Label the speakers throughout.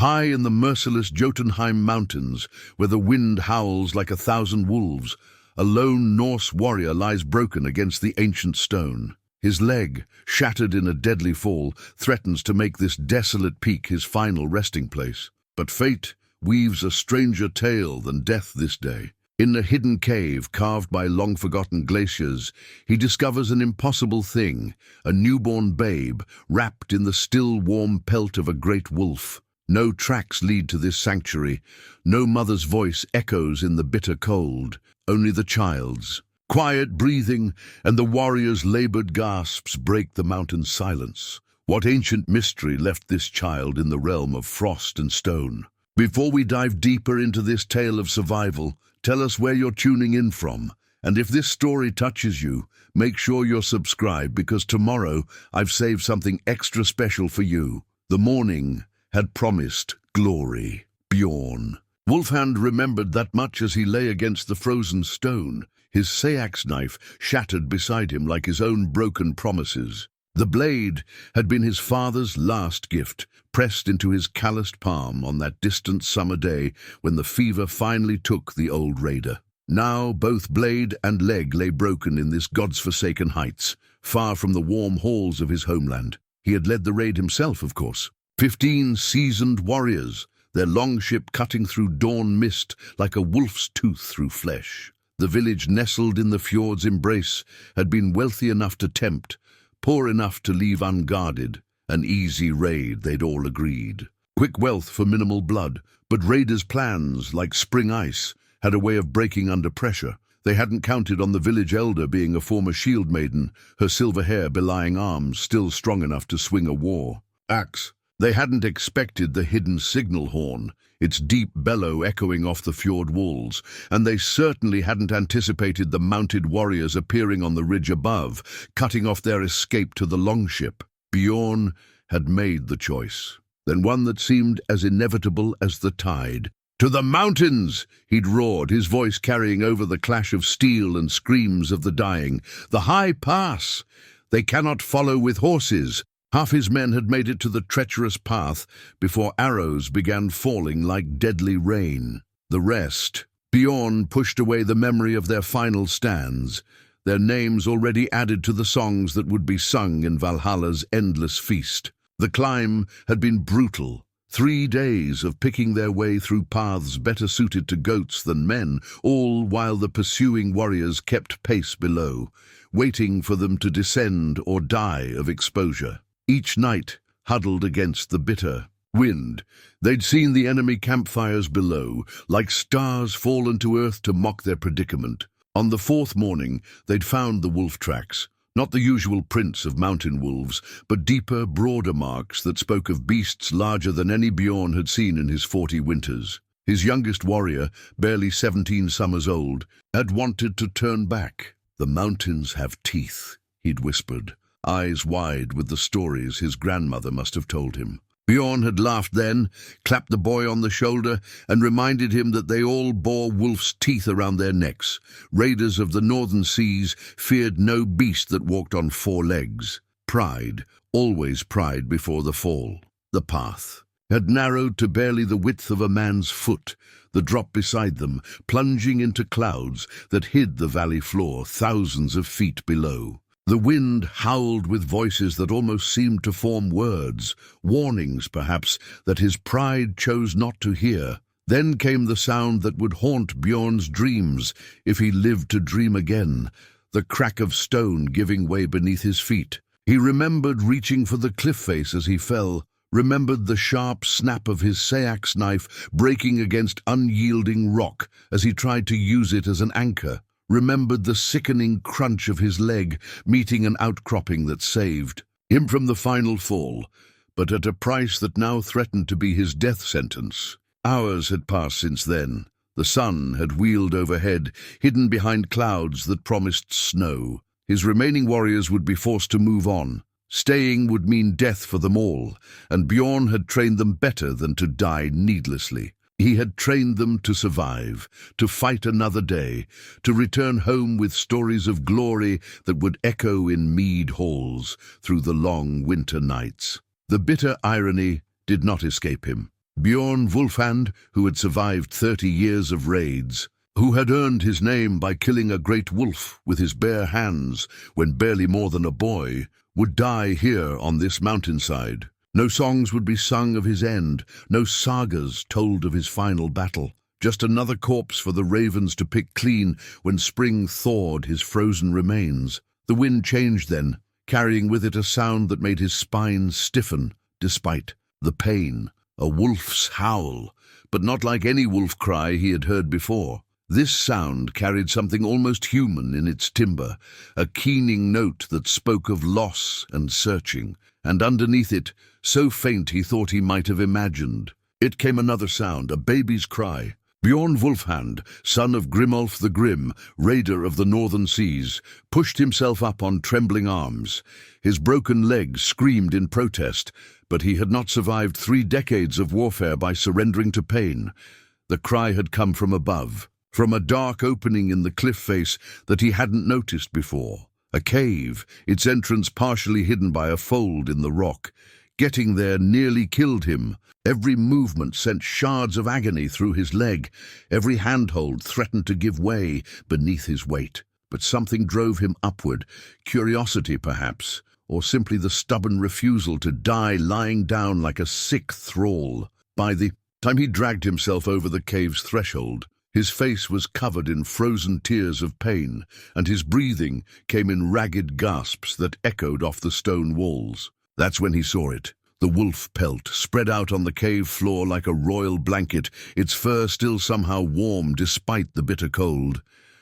Speaker 1: High in the merciless Jotunheim mountains, where the wind howls like 1,000 wolves, a lone Norse warrior lies broken against the ancient stone. His leg, shattered in a deadly fall, threatens to make this desolate peak his final resting place. But fate weaves a stranger tale than death this day. In a hidden cave carved by long-forgotten glaciers, he discovers an impossible thing, a newborn babe wrapped in the still warm pelt of a great wolf. No tracks lead to this sanctuary, no mother's voice echoes in the bitter cold, only the child's. Quiet breathing and the warrior's labored gasps break the mountain's silence. What ancient mystery left this child in the realm of frost and stone? Before we dive deeper into this tale of survival, tell us where you're tuning in from. And if this story touches you, make sure you're subscribed, because tomorrow I've saved something extra special for you. The morning had promised glory. Bjorn. Wolfhand remembered that much as he lay against the frozen stone, his seax knife shattered beside him like his own broken promises. The blade had been his father's last gift, pressed into his calloused palm on that distant summer day when the fever finally took the old raider. Now both blade and leg lay broken in this god's-forsaken heights, far from the warm halls of his homeland. He had led the raid himself, of course. 15 seasoned warriors, their longship cutting through dawn mist like a wolf's tooth through flesh. The village nestled in the fjord's embrace had been wealthy enough to tempt, poor enough to leave unguarded. An easy raid, they'd all agreed. Quick wealth for minimal blood, but raiders' plans, like spring ice, had a way of breaking under pressure. They hadn't counted on the village elder being a former shield maiden, her silver hair belying arms still strong enough to swing a war axe. They hadn't expected the hidden signal horn, its deep bellow echoing off the fjord walls, and they certainly hadn't anticipated the mounted warriors appearing on the ridge above, cutting off their escape to the longship. Bjorn had made the choice, then one that seemed as inevitable as the tide. "To the mountains!" he'd roared, his voice carrying over the clash of steel and screams of the dying. "The high pass! They cannot follow with horses." Half his men had made it to the treacherous path before arrows began falling like deadly rain. The rest, Bjorn pushed away the memory of their final stands, their names already added to the songs that would be sung in Valhalla's endless feast. The climb had been brutal. 3 days of picking their way through paths better suited to goats than men, all while the pursuing warriors kept pace below, waiting for them to descend or die of exposure. Each night, huddled against the bitter wind, they'd seen the enemy campfires below, like stars fallen to earth to mock their predicament. On the 4th morning, they'd found the wolf tracks, not the usual prints of mountain wolves, but deeper, broader marks that spoke of beasts larger than any Bjorn had seen in his 40 winters. His youngest warrior, barely 17 summers old, had wanted to turn back. "The mountains have teeth," he'd whispered, eyes wide with the stories his grandmother must have told him. Bjorn had laughed then, clapped the boy on the shoulder, and reminded him that they all bore wolf's teeth around their necks. Raiders of the northern seas feared no beast that walked on 4 legs. Pride, always pride before the fall. The path had narrowed to barely the width of a man's foot, the drop beside them plunging into clouds that hid the valley floor thousands of feet below. The wind howled with voices that almost seemed to form words, warnings perhaps that his pride chose not to hear. Then came the sound that would haunt Bjorn's dreams if he lived to dream again, the crack of stone giving way beneath his feet. He remembered reaching for the cliff face as he fell, remembered the sharp snap of his seax knife breaking against unyielding rock as he tried to use it as an anchor, remembered the sickening crunch of his leg meeting an outcropping that saved him from the final fall, but at a price that now threatened to be his death sentence. Hours had passed since then. The sun had wheeled overhead, hidden behind clouds that promised snow. His remaining warriors would be forced to move on. Staying would mean death for them all, and Bjorn had trained them better than to die needlessly. He had trained them to survive, to fight another day, to return home with stories of glory that would echo in mead halls through the long winter nights. The bitter irony did not escape him. Bjorn Wolfhand, who had survived 30 years of raids, who had earned his name by killing a great wolf with his bare hands when barely more than a boy, would die here on this mountainside. No songs would be sung of his end, no sagas told of his final battle. Just another corpse for the ravens to pick clean when spring thawed his frozen remains. The wind changed then, carrying with it a sound that made his spine stiffen, despite the pain. A wolf's howl, but not like any wolf cry he had heard before. This sound carried something almost human in its timbre, a keening note that spoke of loss and searching, and underneath it, so faint he thought he might have imagined. It came another sound, a baby's cry. Bjorn Wolfhand, son of Grimolf the Grim, raider of the northern seas, pushed himself up on trembling arms. His broken leg screamed in protest, but he had not survived 3 decades of warfare by surrendering to pain. The cry had come from above, from a dark opening in the cliff face that he hadn't noticed before. A cave, its entrance partially hidden by a fold in the rock. Getting there nearly killed him. Every movement sent shards of agony through his leg. Every handhold threatened to give way beneath his weight. But something drove him upward, curiosity perhaps, or simply the stubborn refusal to die lying down like a sick thrall. By the time he dragged himself over the cave's threshold, his face was covered in frozen tears of pain, and his breathing came in ragged gasps that echoed off the stone walls. That's when he saw it. The wolf pelt spread out on the cave floor like a royal blanket, its fur still somehow warm despite the bitter cold.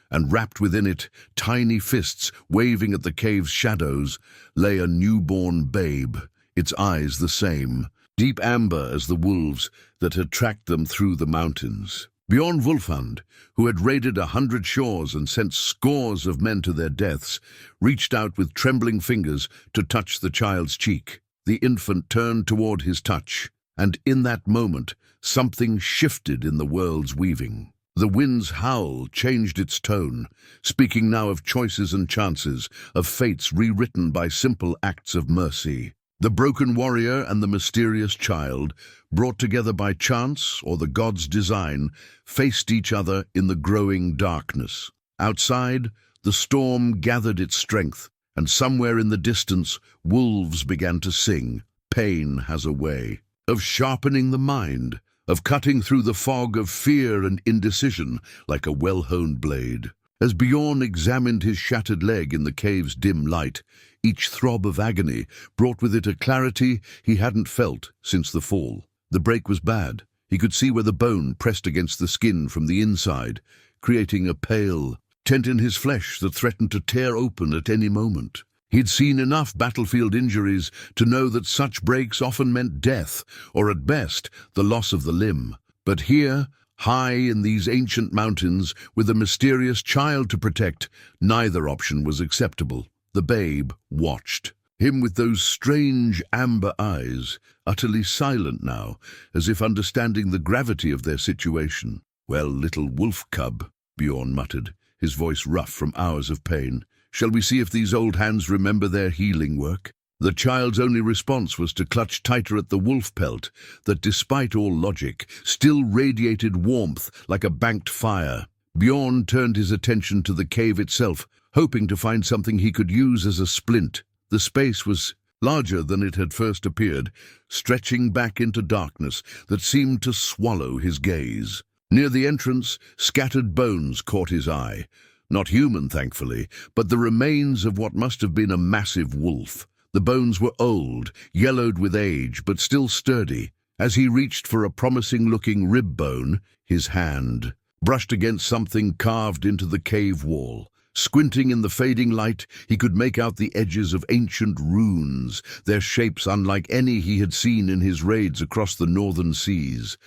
Speaker 1: And wrapped within it, tiny fists waving at the cave's shadows, lay a newborn babe, its eyes the same, deep amber as the wolves that had tracked them through the mountains. Bjorn Wolfhand, who had raided 100 shores and sent scores of men to their deaths, reached out with trembling fingers to touch the child's cheek. The infant turned toward his touch, and in that moment, something shifted in the world's weaving. The wind's howl changed its tone, speaking now of choices and chances, of fates rewritten by simple acts of mercy. The broken warrior and the mysterious child, brought together by chance or the god's design, faced each other in the growing darkness. Outside, the storm gathered its strength, and somewhere in the distance, wolves began to sing. Pain has a way of sharpening the mind, of cutting through the fog of fear and indecision like a well-honed blade. As Bjorn examined his shattered leg in the cave's dim light, each throb of agony brought with it a clarity he hadn't felt since the fall. The break was bad. He could see where the bone pressed against the skin from the inside, creating a pale tent in his flesh that threatened to tear open at any moment. He'd seen enough battlefield injuries to know that such breaks often meant death, or at best, the loss of the limb. But here, high in these ancient mountains, with a mysterious child to protect, neither option was acceptable. The babe watched. Him with those strange amber eyes, utterly silent now, as if understanding the gravity of their situation. "Well, little wolf cub," Bjorn muttered, his voice rough from hours of pain. "Shall we see if these old hands remember their healing work?" The child's only response was to clutch tighter at the wolf pelt that, despite all logic, still radiated warmth like a banked fire. Bjorn turned his attention to the cave itself, hoping to find something he could use as a splint. The space was larger than it had first appeared, stretching back into darkness that seemed to swallow his gaze. Near the entrance, scattered bones caught his eye. Not human, thankfully, but the remains of what must have been a massive wolf. The bones were old, yellowed with age, but still sturdy. As he reached for a promising-looking rib bone, his hand brushed against something carved into the cave wall. Squinting in the fading light, he could make out the edges of ancient runes, their shapes unlike any he had seen in his raids across the northern seas.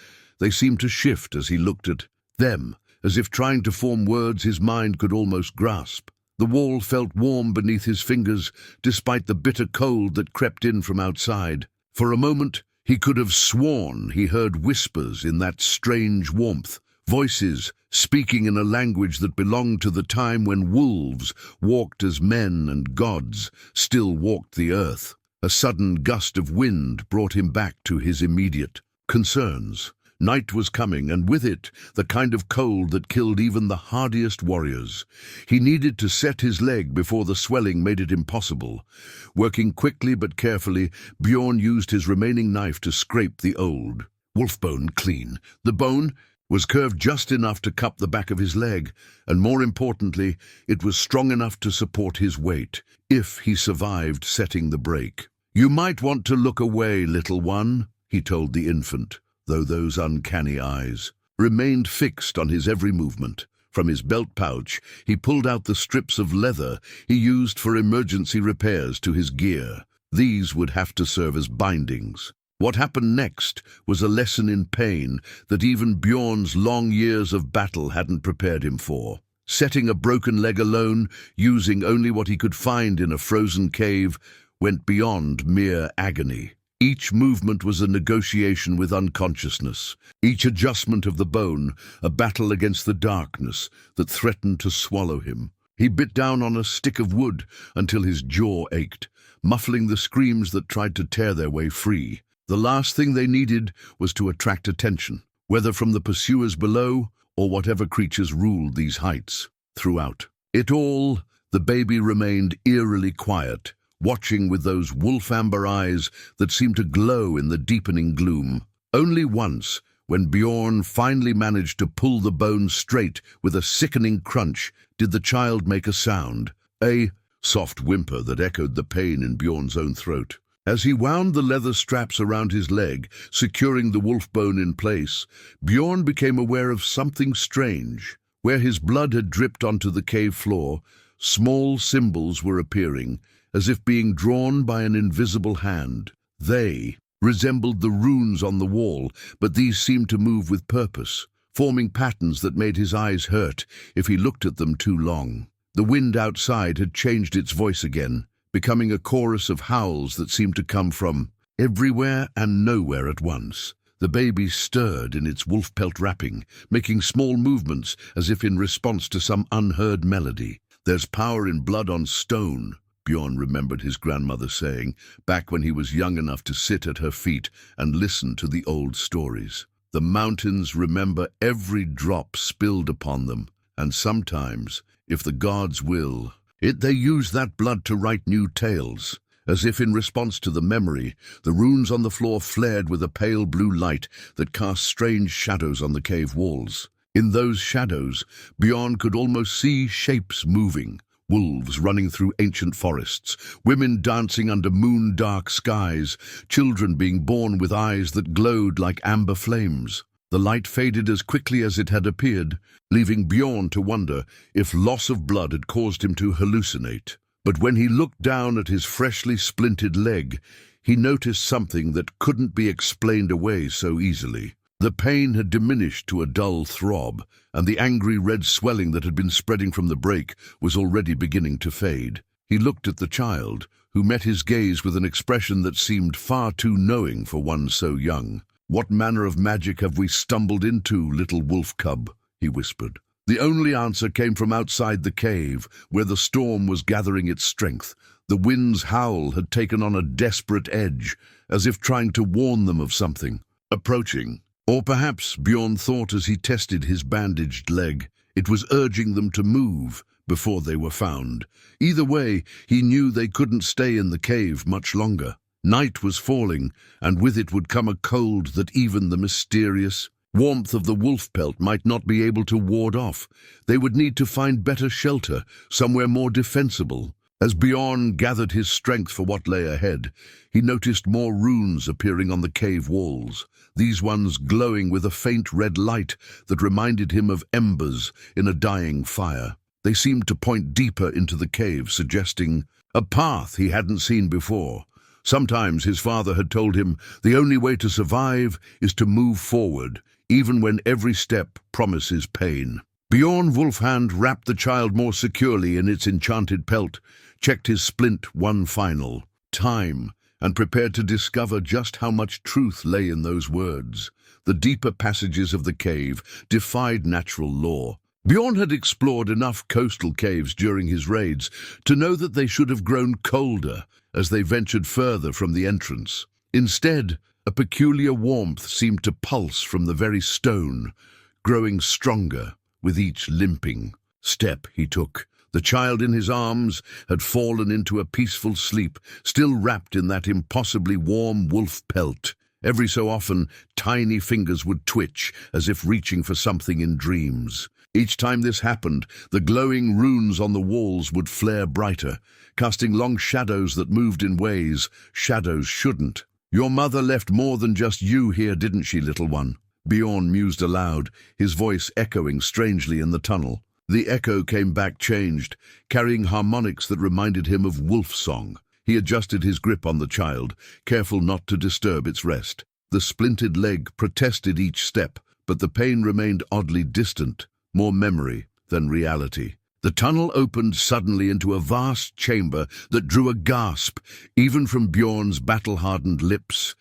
Speaker 1: They seemed to shift as he looked at them, as if trying to form words his mind could almost grasp. The wall felt warm beneath his fingers, despite the bitter cold that crept in from outside. For a moment, he could have sworn he heard whispers in that strange warmth, voices speaking in a language that belonged to the time when wolves walked as men and gods still walked the earth. A sudden gust of wind brought him back to his immediate Concerns. Night was coming, and with it, the kind of cold that killed even the hardiest warriors. He needed to set his leg before the swelling made it impossible. Working quickly but carefully, Bjorn used his remaining knife to scrape the old wolf bone clean. The bone was curved just enough to cup the back of his leg, and more importantly, it was strong enough to support his weight, if he survived setting the break. "You might want to look away, little one," he told the infant, though those uncanny eyes remained fixed on his every movement. From his belt pouch, he pulled out the strips of leather he used for emergency repairs to his gear. These would have to serve as bindings. What happened next was a lesson in pain that even Bjorn's long years of battle hadn't prepared him for. Setting a broken leg alone, using only what he could find in a frozen cave, went beyond mere agony. Each movement was a negotiation with unconsciousness, each adjustment of the bone a battle against the darkness that threatened to swallow him. He bit down on a stick of wood until his jaw ached, muffling the screams that tried to tear their way free. The last thing they needed was to attract attention, whether from the pursuers below or whatever creatures ruled these heights. Throughout it all, the baby remained eerily quiet, watching with those wolf-amber eyes that seemed to glow in the deepening gloom. Only once, when Bjorn finally managed to pull the bone straight with a sickening crunch, did the child make a sound, a soft whimper that echoed the pain in Bjorn's own throat. As he wound the leather straps around his leg, securing the wolf bone in place, Bjorn became aware of something strange. Where his blood had dripped onto the cave floor, small symbols were appearing, as if being drawn by an invisible hand. They resembled the runes on the wall, but these seemed to move with purpose, forming patterns that made his eyes hurt if he looked at them too long. The wind outside had changed its voice again, becoming a chorus of howls that seemed to come from everywhere and nowhere at once. The baby stirred in its wolf pelt wrapping, making small movements as if in response to some unheard melody. "There's power in blood on stone," Bjorn remembered his grandmother saying, back when he was young enough to sit at her feet and listen to the old stories. The mountains remember every drop spilled upon them, and sometimes, if the gods will, they use that blood to write new tales. As if in response to the memory, the runes on the floor flared with a pale blue light that cast strange shadows on the cave walls. In those shadows, Bjorn could almost see shapes moving. Wolves running through ancient forests, women dancing under moon-dark skies, children being born with eyes that glowed like amber flames. The light faded as quickly as it had appeared, leaving Bjorn to wonder if loss of blood had caused him to hallucinate. But when he looked down at his freshly splintered leg, he noticed something that couldn't be explained away so easily. The pain had diminished to a dull throb, and the angry red swelling that had been spreading from the break was already beginning to fade. He looked at the child, who met his gaze with an expression that seemed far too knowing for one so young. "What manner of magic have we stumbled into, little wolf cub?" he whispered. The only answer came from outside the cave, where the storm was gathering its strength. The wind's howl had taken on a desperate edge, as if trying to warn them of something approaching. Or perhaps, Bjorn thought as he tested his bandaged leg, it was urging them to move before they were found. Either way, he knew they couldn't stay in the cave much longer. Night was falling, and with it would come a cold that even the mysterious warmth of the wolf pelt might not be able to ward off. They would need to find better shelter, somewhere more defensible. As Bjorn gathered his strength for what lay ahead, he noticed more runes appearing on the cave walls, these ones glowing with a faint red light that reminded him of embers in a dying fire. They seemed to point deeper into the cave, suggesting a path he hadn't seen before. Sometimes his father had told him the only way to survive is to move forward, even when every step promises pain. Bjorn Wolfhand wrapped the child more securely in its enchanted pelt, checked his splint one final time, and prepared to discover just how much truth lay in those words. The deeper passages of the cave defied natural law. Bjorn had explored enough coastal caves during his raids to know that they should have grown colder as they ventured further from the entrance. Instead, A peculiar warmth seemed to pulse from the very stone, growing stronger with each limping step he took. The child in his arms had fallen into a peaceful sleep, still wrapped in that impossibly warm wolf pelt. Every so often, tiny fingers would twitch, as if reaching for something in dreams. Each time this happened, the glowing runes on the walls would flare brighter, casting long shadows that moved in ways shadows shouldn't. "Your mother left more than just you here, didn't she, little one?" Bjorn mused aloud, his voice echoing strangely in the tunnel. The echo came back changed, carrying harmonics that reminded him of wolf song. He adjusted his grip on the child, careful not to disturb its rest. The splintered leg protested each step, but the pain remained oddly distant, more memory than reality. The tunnel opened suddenly into a vast chamber that drew a gasp, even from Bjorn's battle-hardened lips.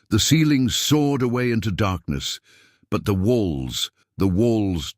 Speaker 1: The ceiling soared away into darkness, but the walls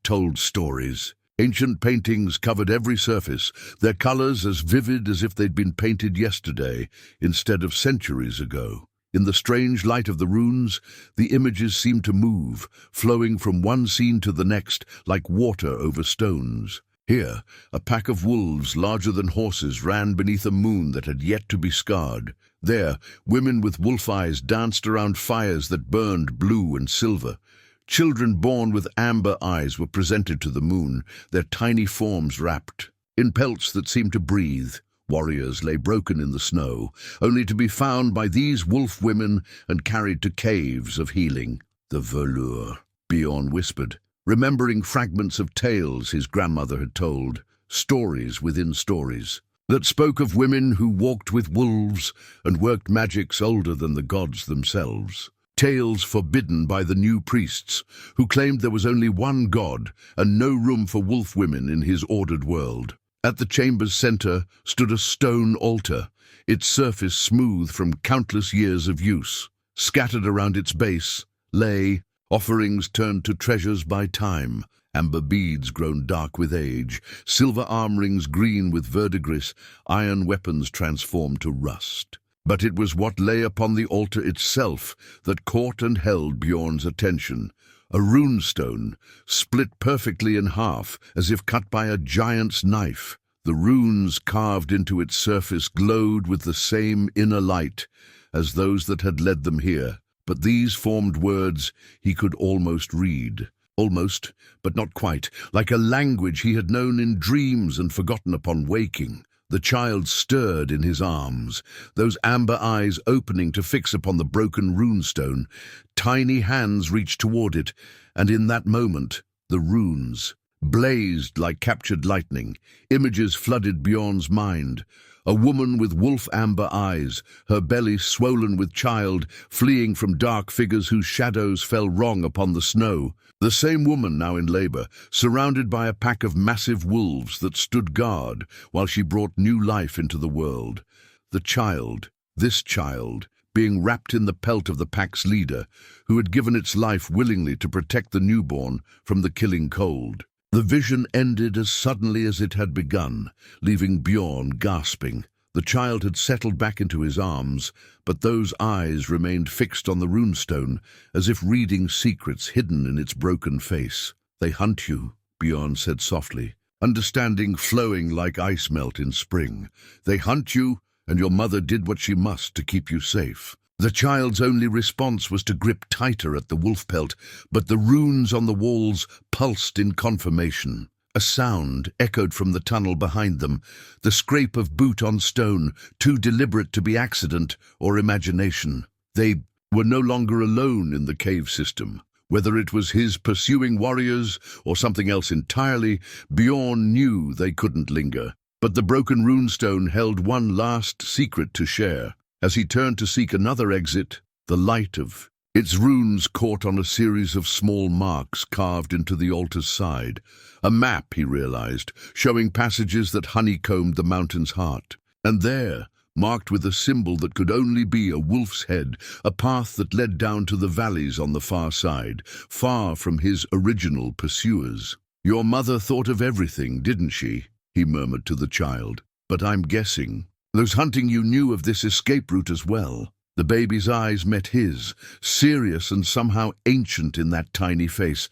Speaker 1: told stories. Ancient paintings covered every surface, their colors as vivid as if they'd been painted yesterday instead of centuries ago. In the strange light of the runes, the images seemed to move, flowing from one scene to the next like water over stones. Here, a pack of wolves larger than horses ran beneath a moon that had yet to be scarred. There, women with wolf eyes danced around fires that burned blue and silver. Children born with amber eyes were presented to the moon, their tiny forms wrapped in pelts that seemed to breathe. Warriors lay broken in the snow, only to be found by these wolf women and carried to caves of healing. "The velour," Bjorn whispered, remembering fragments of tales his grandmother had told, stories within stories, that spoke of women who walked with wolves and worked magics older than the gods themselves. Tales forbidden by the new priests, who claimed there was only one god and no room for wolf women in his ordered world. At the chamber's center stood a stone altar, its surface smooth from countless years of use. Scattered around its base lay offerings turned to treasures by time, amber beads grown dark with age, silver arm rings green with verdigris, iron weapons transformed to rust. But it was what lay upon the altar itself that caught and held Bjorn's attention. A runestone, split perfectly in half, as if cut by a giant's knife. The runes carved into its surface glowed with the same inner light as those that had led them here. But these formed words he could almost read. Almost, but not quite, like a language he had known in dreams and forgotten upon waking. The child stirred in his arms, those amber eyes opening to fix upon the broken runestone. Tiny hands reached toward it, and in that moment, the runes blazed like captured lightning. Images flooded Bjorn's mind. A woman with wolf amber eyes, her belly swollen with child, fleeing from dark figures whose shadows fell wrong upon the snow. The same woman now in labor, surrounded by a pack of massive wolves that stood guard while she brought new life into the world. The child, this child, being wrapped in the pelt of the pack's leader, who had given its life willingly to protect the newborn from the killing cold. The vision ended as suddenly as it had begun, leaving Bjorn gasping. The child had settled back into his arms, but those eyes remained fixed on the runestone, as if reading secrets hidden in its broken face. "They hunt you," Bjorn said softly, understanding flowing like ice melt in spring. "They hunt you, and your mother did what she must to keep you safe." The child's only response was to grip tighter at the wolf pelt, but the runes on the walls pulsed in confirmation. A sound echoed from the tunnel behind them, the scrape of boot on stone, too deliberate to be accident or imagination. They were no longer alone in the cave system. Whether it was his pursuing warriors or something else entirely, Bjorn knew they couldn't linger. But the broken runestone held one last secret to share. As he turned to seek another exit, the light of its runes caught on a series of small marks carved into the altar's side. A map, he realized, showing passages that honeycombed the mountain's heart. And there, marked with a symbol that could only be a wolf's head, a path that led down to the valleys on the far side, far from his original pursuers. "Your mother thought of everything, didn't she?" he murmured to the child. "But I'm guessing those hunting you knew of this escape route as well." The baby's eyes met his, serious and somehow ancient in that tiny face.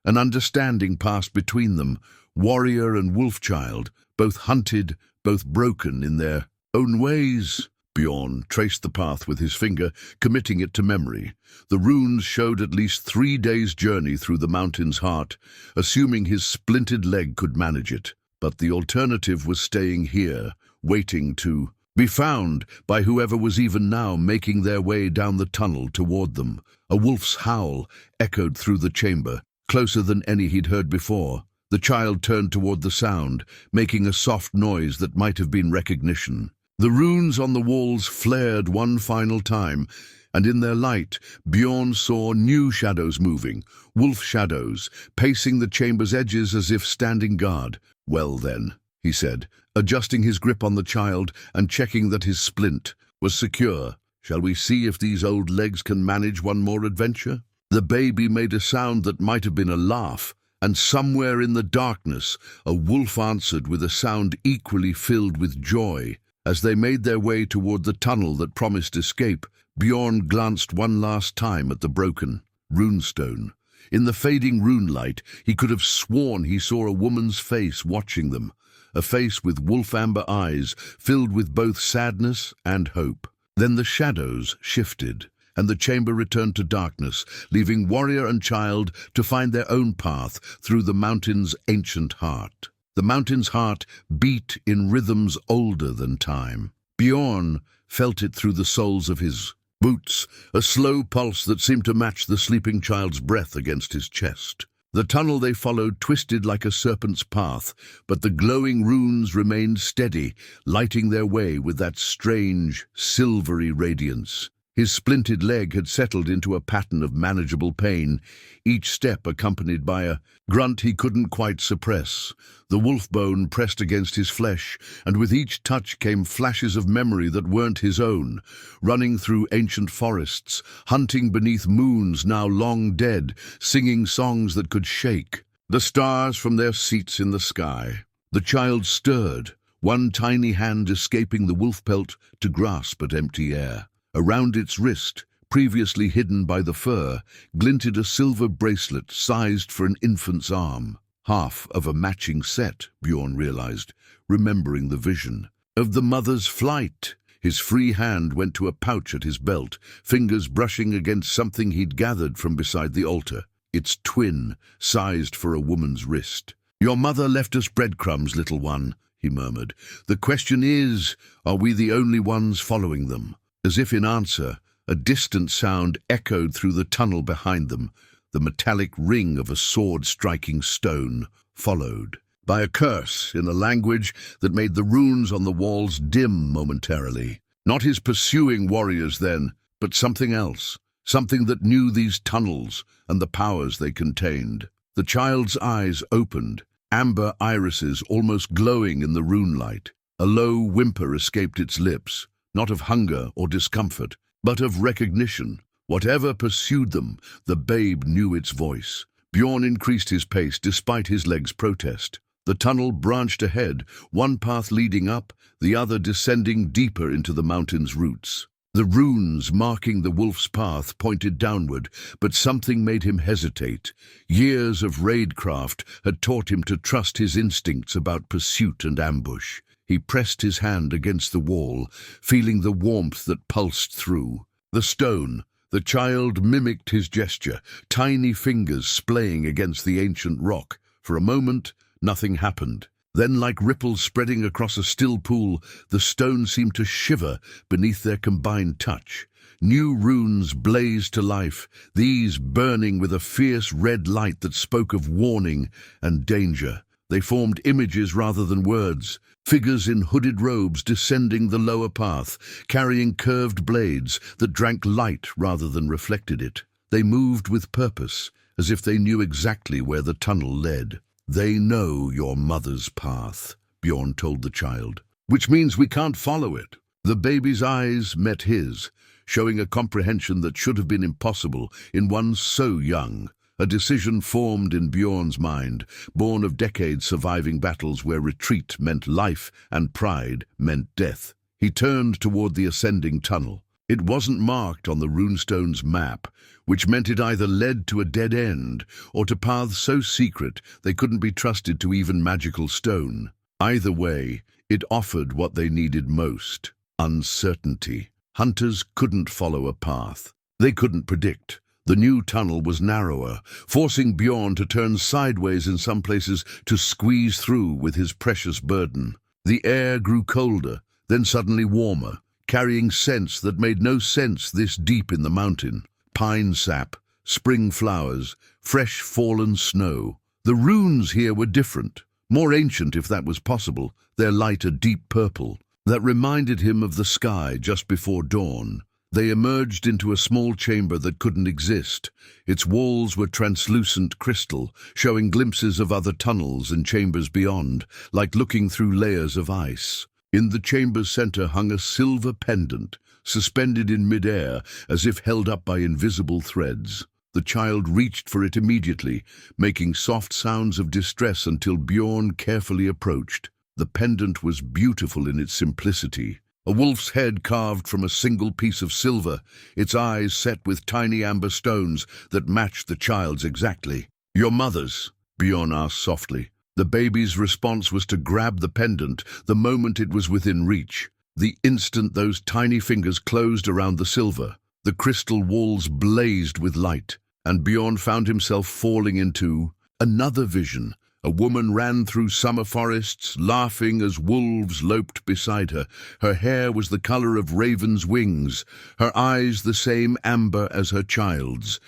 Speaker 1: An understanding passed between them, warrior and wolf-child, both hunted, both broken in their own ways. Bjorn traced the path with his finger, committing it to memory. The runes showed at least 3 days' journey through the mountain's heart, assuming his splintered leg could manage it. But the alternative was staying here, waiting to be found by whoever was even now making their way down the tunnel toward them. A wolf's howl echoed through the chamber, closer than any he'd heard before. The child turned toward the sound, making a soft noise that might have been recognition. The runes on the walls flared one final time, and in their light, Bjorn saw new shadows moving, wolf shadows, pacing the chamber's edges as if standing guard. "Well then," he said, adjusting his grip on the child and checking that his splint was secure. "Shall we see if these old legs can manage one more adventure?" The baby made a sound that might have been a laugh, and somewhere in the darkness, a wolf answered with a sound equally filled with joy. As they made their way toward the tunnel that promised escape, Bjorn glanced one last time at the broken runestone. In the fading rune light, he could have sworn he saw a woman's face watching them, a face with wolf-amber eyes filled with both sadness and hope. Then the shadows shifted, and the chamber returned to darkness, leaving warrior and child to find their own path through the mountain's ancient heart. The mountain's heart beat in rhythms older than time. Bjorn felt it through the soles of his boots, a slow pulse that seemed to match the sleeping child's breath against his chest. The tunnel they followed twisted like a serpent's path, but the glowing runes remained steady, lighting their way with that strange, silvery radiance. His splinted leg had settled into a pattern of manageable pain, each step accompanied by a grunt he couldn't quite suppress. The wolf bone pressed against his flesh, and with each touch came flashes of memory that weren't his own, running through ancient forests, hunting beneath moons now long dead, singing songs that could shake the stars from their seats in the sky. The child stirred, one tiny hand escaping the wolf pelt to grasp at empty air. Around its wrist, previously hidden by the fur, glinted a silver bracelet sized for an infant's arm. Half of a matching set, Bjorn realized, remembering the vision of the mother's flight. His free hand went to a pouch at his belt, fingers brushing against something he'd gathered from beside the altar. Its twin, sized for a woman's wrist. "Your mother left us breadcrumbs, little one," he murmured. "The question is, are we the only ones following them?" As if in answer, a distant sound echoed through the tunnel behind them, the metallic ring of a sword striking stone, followed by a curse in a language that made the runes on the walls dim momentarily. Not his pursuing warriors then, but something else, something that knew these tunnels and the powers they contained. The child's eyes opened, amber irises almost glowing in the rune light. A low whimper escaped its lips. Not of hunger or discomfort, but of recognition. Whatever pursued them, the babe knew its voice. Bjorn increased his pace despite his leg's protest. The tunnel branched ahead, one path leading up, the other descending deeper into the mountain's roots. The runes marking the wolf's path pointed downward, but something made him hesitate. Years of raidcraft had taught him to trust his instincts about pursuit and ambush. He pressed his hand against the wall, feeling the warmth that pulsed through. The stone, the child mimicked his gesture, tiny fingers splaying against the ancient rock. For a moment, nothing happened. Then, like ripples spreading across a still pool, the stone seemed to shiver beneath their combined touch. New runes blazed to life, these burning with a fierce red light that spoke of warning and danger. They formed images rather than words, figures in hooded robes descending the lower path, carrying curved blades that drank light rather than reflected it. They moved with purpose, as if they knew exactly where the tunnel led. "They know your mother's path," Bjorn told the child, "which means we can't follow it." The baby's eyes met his, showing a comprehension that should have been impossible in one so young. A decision formed in Bjorn's mind, born of decades surviving battles where retreat meant life and pride meant death. He turned toward the ascending tunnel. It wasn't marked on the runestone's map, which meant it either led to a dead end or to paths so secret they couldn't be trusted to even magical stone. Either way, it offered what they needed most: uncertainty. Hunters couldn't follow a path. They couldn't predict. The new tunnel was narrower, forcing Bjorn to turn sideways in some places to squeeze through with his precious burden. The air grew colder, then suddenly warmer, carrying scents that made no sense this deep in the mountain. Pine sap, spring flowers, fresh fallen snow. The runes here were different, more ancient if that was possible, their light a deep purple that reminded him of the sky just before dawn. They emerged into a small chamber that couldn't exist. Its walls were translucent crystal, showing glimpses of other tunnels and chambers beyond, like looking through layers of ice. In the chamber's center hung a silver pendant, suspended in midair as if held up by invisible threads. The child reached for it immediately, making soft sounds of distress until Bjorn carefully approached. The pendant was beautiful in its simplicity. A wolf's head carved from a single piece of silver, its eyes set with tiny amber stones that matched the child's exactly. "Your mother's?" Bjorn asked softly. The baby's response was to grab the pendant the moment it was within reach. The instant those tiny fingers closed around the silver, the crystal walls blazed with light, and Bjorn found himself falling into another vision. A woman ran through summer forests, laughing as wolves loped beside her. Her hair was the color of ravens' wings, her eyes the same amber as her child's.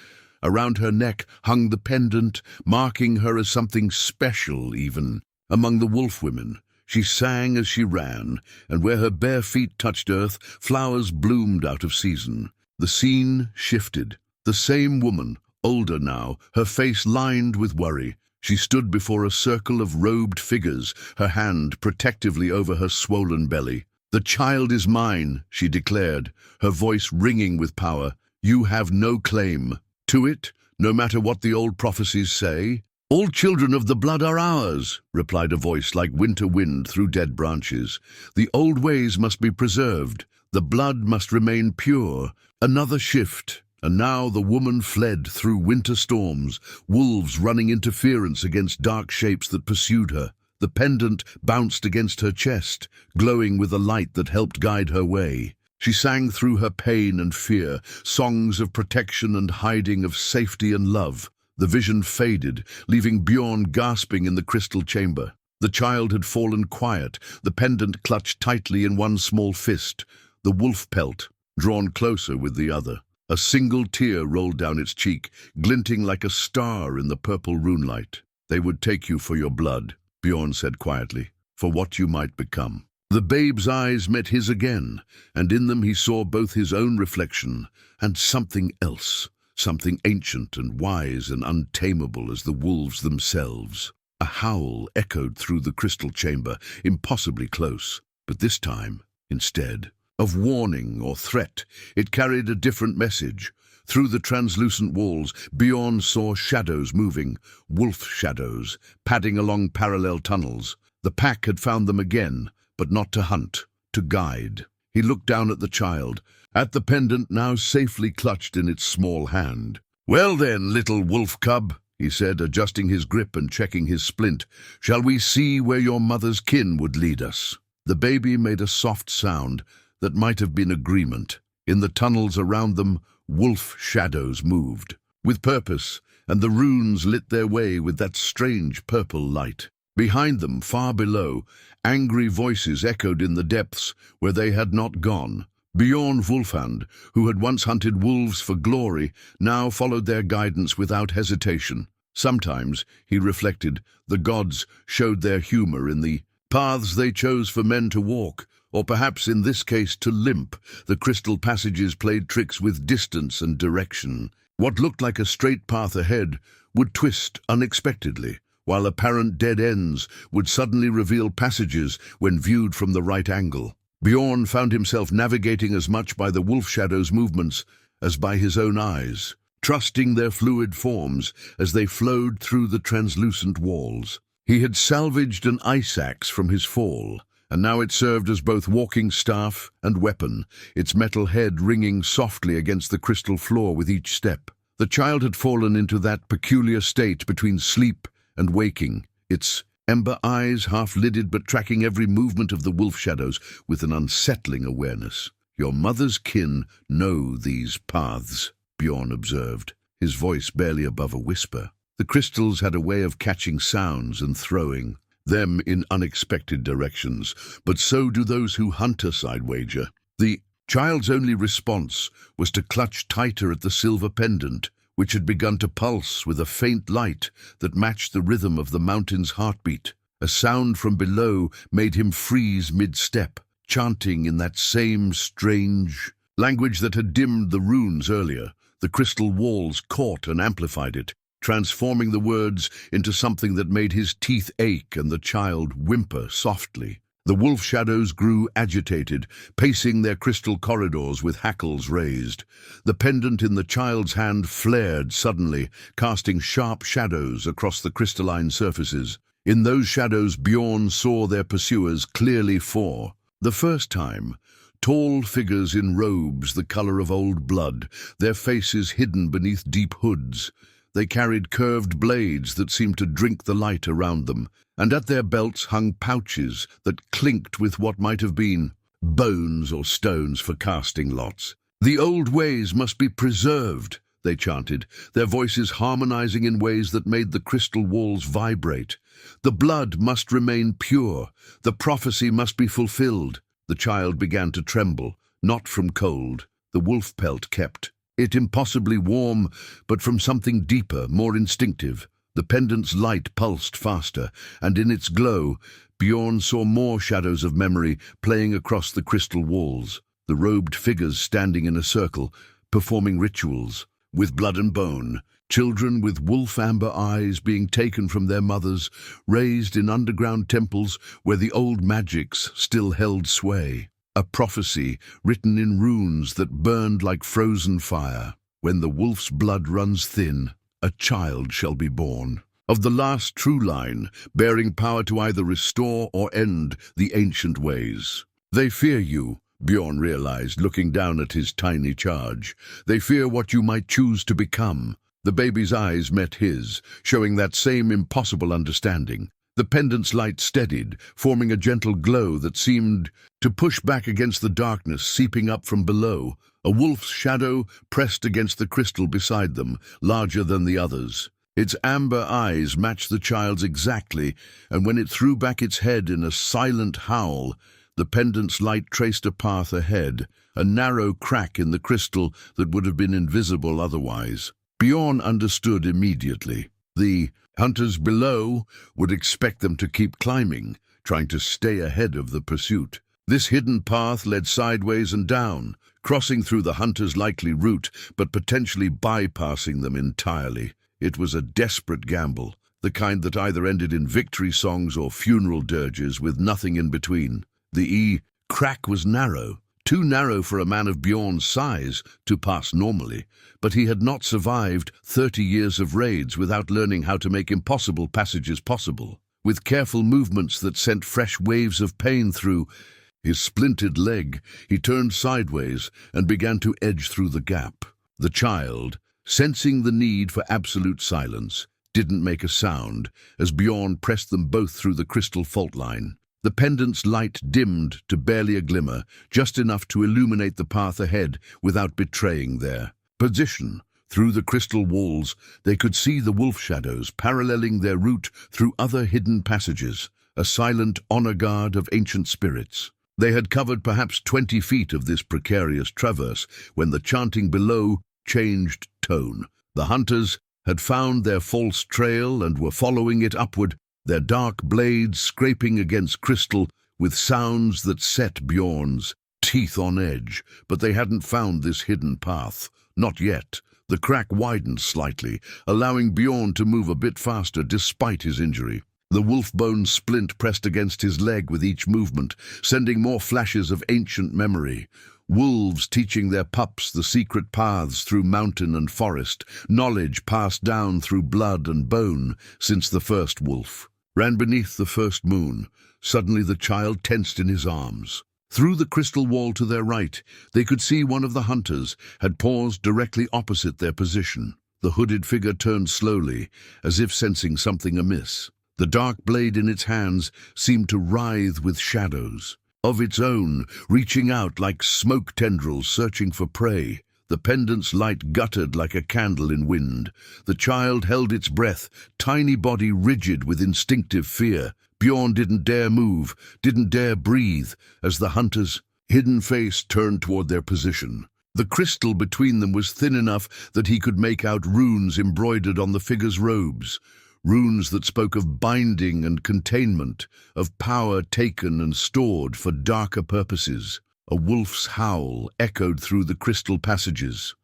Speaker 1: Around her neck hung the pendant, marking her as something special even. Among the wolf women, she sang as she ran, and where her bare feet touched earth, flowers bloomed out of season. The scene shifted. The same woman, older now, her face lined with worry. She stood before a circle of robed figures, her hand protectively over her swollen belly. "The child is mine," she declared, her voice ringing with power. "You have no claim to it, no matter what the old prophecies say." "All children of the blood are ours," replied a voice like winter wind through dead branches. "The old ways must be preserved. The blood must remain pure." Another shift, and now the woman fled through winter storms, wolves running interference against dark shapes that pursued her. The pendant bounced against her chest, glowing with a light that helped guide her way. She sang through her pain and fear, songs of protection and hiding, of safety and love. The vision faded, leaving Bjorn gasping in the crystal chamber. The child had fallen quiet, the pendant clutched tightly in one small fist, the wolf pelt drawn closer with the other. A single tear rolled down its cheek, glinting like a star in the purple runelight. "They would take you for your blood," Bjorn said quietly, "for what you might become." The babe's eyes met his again, and in them he saw both his own reflection and something else, something ancient and wise and untamable as the wolves themselves. A howl echoed through the crystal chamber, impossibly close, but this time, instead of warning or threat, it carried a different message. Through the translucent walls, Bjorn saw shadows moving, wolf shadows, padding along parallel tunnels. The pack had found them again, but not to hunt, to guide. He looked down at the child, at the pendant now safely clutched in its small hand. "Well then, little wolf cub," he said, adjusting his grip and checking his splint, "shall we see where your mother's kin would lead us?" The baby made a soft sound that might have been agreement. In the tunnels around them, wolf shadows moved, with purpose, and the runes lit their way with that strange purple light. Behind them, far below, angry voices echoed in the depths where they had not gone. Bjorn Wolfhand, who had once hunted wolves for glory, now followed their guidance without hesitation. Sometimes, he reflected, the gods showed their humor in the paths they chose for men to walk, or perhaps in this case to limp. The crystal passages played tricks with distance and direction. What looked like a straight path ahead would twist unexpectedly, while apparent dead ends would suddenly reveal passages when viewed from the right angle. Bjorn found himself navigating as much by the wolf shadow's movements as by his own eyes, trusting their fluid forms as they flowed through the translucent walls. He had salvaged an ice axe from his fall, and now it served as both walking staff and weapon, its metal head ringing softly against the crystal floor with each step. The child had fallen into that peculiar state between sleep and waking, its ember eyes half-lidded but tracking every movement of the wolf shadows with an unsettling awareness. "Your mother's kin know these paths," Bjorn observed, his voice barely above a whisper. The crystals had a way of catching sounds and throwing them in unexpected directions, but so do those who hunt us, I'd wager. The child's only response was to clutch tighter at the silver pendant, which had begun to pulse with a faint light that matched the rhythm of the mountain's heartbeat. A sound from below made him freeze mid-step, chanting in that same strange language that had dimmed the runes earlier. The crystal walls caught and amplified it, transforming the words into something that made his teeth ache and the child whimper softly. The wolf shadows grew agitated, pacing their crystal corridors with hackles raised. The pendant in the child's hand flared suddenly, casting sharp shadows across the crystalline surfaces. In those shadows, Bjorn saw their pursuers clearly for the first time. Tall figures in robes the color of old blood, their faces hidden beneath deep hoods. They carried curved blades that seemed to drink the light around them, and at their belts hung pouches that clinked with what might have been bones or stones for casting lots. "The old ways must be preserved," they chanted, their voices harmonizing in ways that made the crystal walls vibrate. "The blood must remain pure. The prophecy must be fulfilled." The child began to tremble, not from cold. The wolf pelt kept it impossibly warm, but from something deeper, more instinctive. The pendant's light pulsed faster, and in its glow, Bjorn saw more shadows of memory playing across the crystal walls. The robed figures standing in a circle, performing rituals. With blood and bone, children with wolf-amber eyes being taken from their mothers, raised in underground temples where the old magics still held sway. A prophecy written in runes that burned like frozen fire. "When the wolf's blood runs thin, a child shall be born." Of the last true line, bearing power to either restore or end the ancient ways. "They fear you," Bjorn realized, looking down at his tiny charge. "They fear what you might choose to become." The baby's eyes met his, showing that same impossible understanding. The pendant's light steadied, forming a gentle glow that seemed to push back against the darkness seeping up from below. A wolf's shadow pressed against the crystal beside them, larger than the others. Its amber eyes matched the child's exactly, and when it threw back its head in a silent howl, the pendant's light traced a path ahead, a narrow crack in the crystal that would have been invisible otherwise. Bjorn understood immediately. The hunters below would expect them to keep climbing, trying to stay ahead of the pursuit. This hidden path led sideways and down, crossing through the hunters' likely route, but potentially bypassing them entirely. It was a desperate gamble, the kind that either ended in victory songs or funeral dirges with nothing in between. The crack was narrow, too narrow for a man of Bjorn's size to pass normally, but he had not survived 30 years of raids without learning how to make impossible passages possible. With careful movements that sent fresh waves of pain through his splintered leg, he turned sideways and began to edge through the gap. The child, sensing the need for absolute silence, didn't make a sound as Bjorn pressed them both through the crystal fault line. The pendant's light dimmed to barely a glimmer, just enough to illuminate the path ahead without betraying their position. Through the crystal walls, they could see the wolf shadows paralleling their route through other hidden passages, a silent honor guard of ancient spirits. They had covered perhaps 20 feet of this precarious traverse when the chanting below changed tone. The hunters had found their false trail and were following it upward, their dark blades scraping against crystal with sounds that set Bjorn's teeth on edge. But they hadn't found this hidden path. Not yet. The crack widened slightly, allowing Bjorn to move a bit faster despite his injury. The wolf-bone splint pressed against his leg with each movement, sending more flashes of ancient memory. Wolves teaching their pups the secret paths through mountain and forest, knowledge passed down through blood and bone since the first wolf. ran beneath the first moon. Suddenly the child tensed in his arms. Through the crystal wall to their right, they could see one of the hunters had paused directly opposite their position. The hooded figure turned slowly, as if sensing something amiss. The dark blade in its hands seemed to writhe with shadows of its own, reaching out like smoke tendrils searching for prey. The pendant's light guttered like a candle in wind. The child held its breath, tiny body rigid with instinctive fear. Bjorn didn't dare move, didn't dare breathe, as the hunter's hidden face turned toward their position. The crystal between them was thin enough that he could make out runes embroidered on the figure's robes. Runes that spoke of binding and containment, of power taken and stored for darker purposes. A wolf's howl echoed through the crystal passages,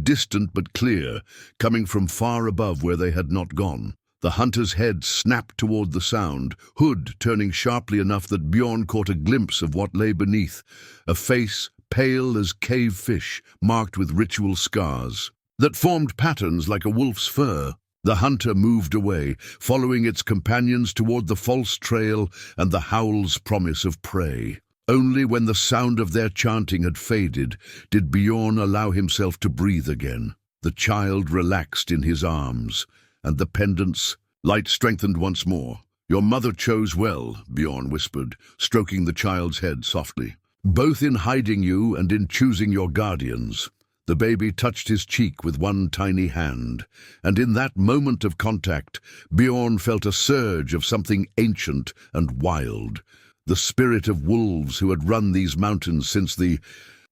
Speaker 1: distant but clear, coming from far above where they had not gone. The hunter's head snapped toward the sound, hood turning sharply enough that Bjorn caught a glimpse of what lay beneath, a face pale as cave fish, marked with ritual scars that formed patterns like a wolf's fur. The hunter moved away, following its companions toward the false trail and the howl's promise of prey. Only when the sound of their chanting had faded did Bjorn allow himself to breathe again. The child relaxed in his arms, and the pendant's light strengthened once more. "Your mother chose well," Bjorn whispered, stroking the child's head softly. "Both in hiding you and in choosing your guardians." The baby touched his cheek with one tiny hand, and in that moment of contact, Bjorn felt a surge of something ancient and wild. The spirit of wolves who had run these mountains since the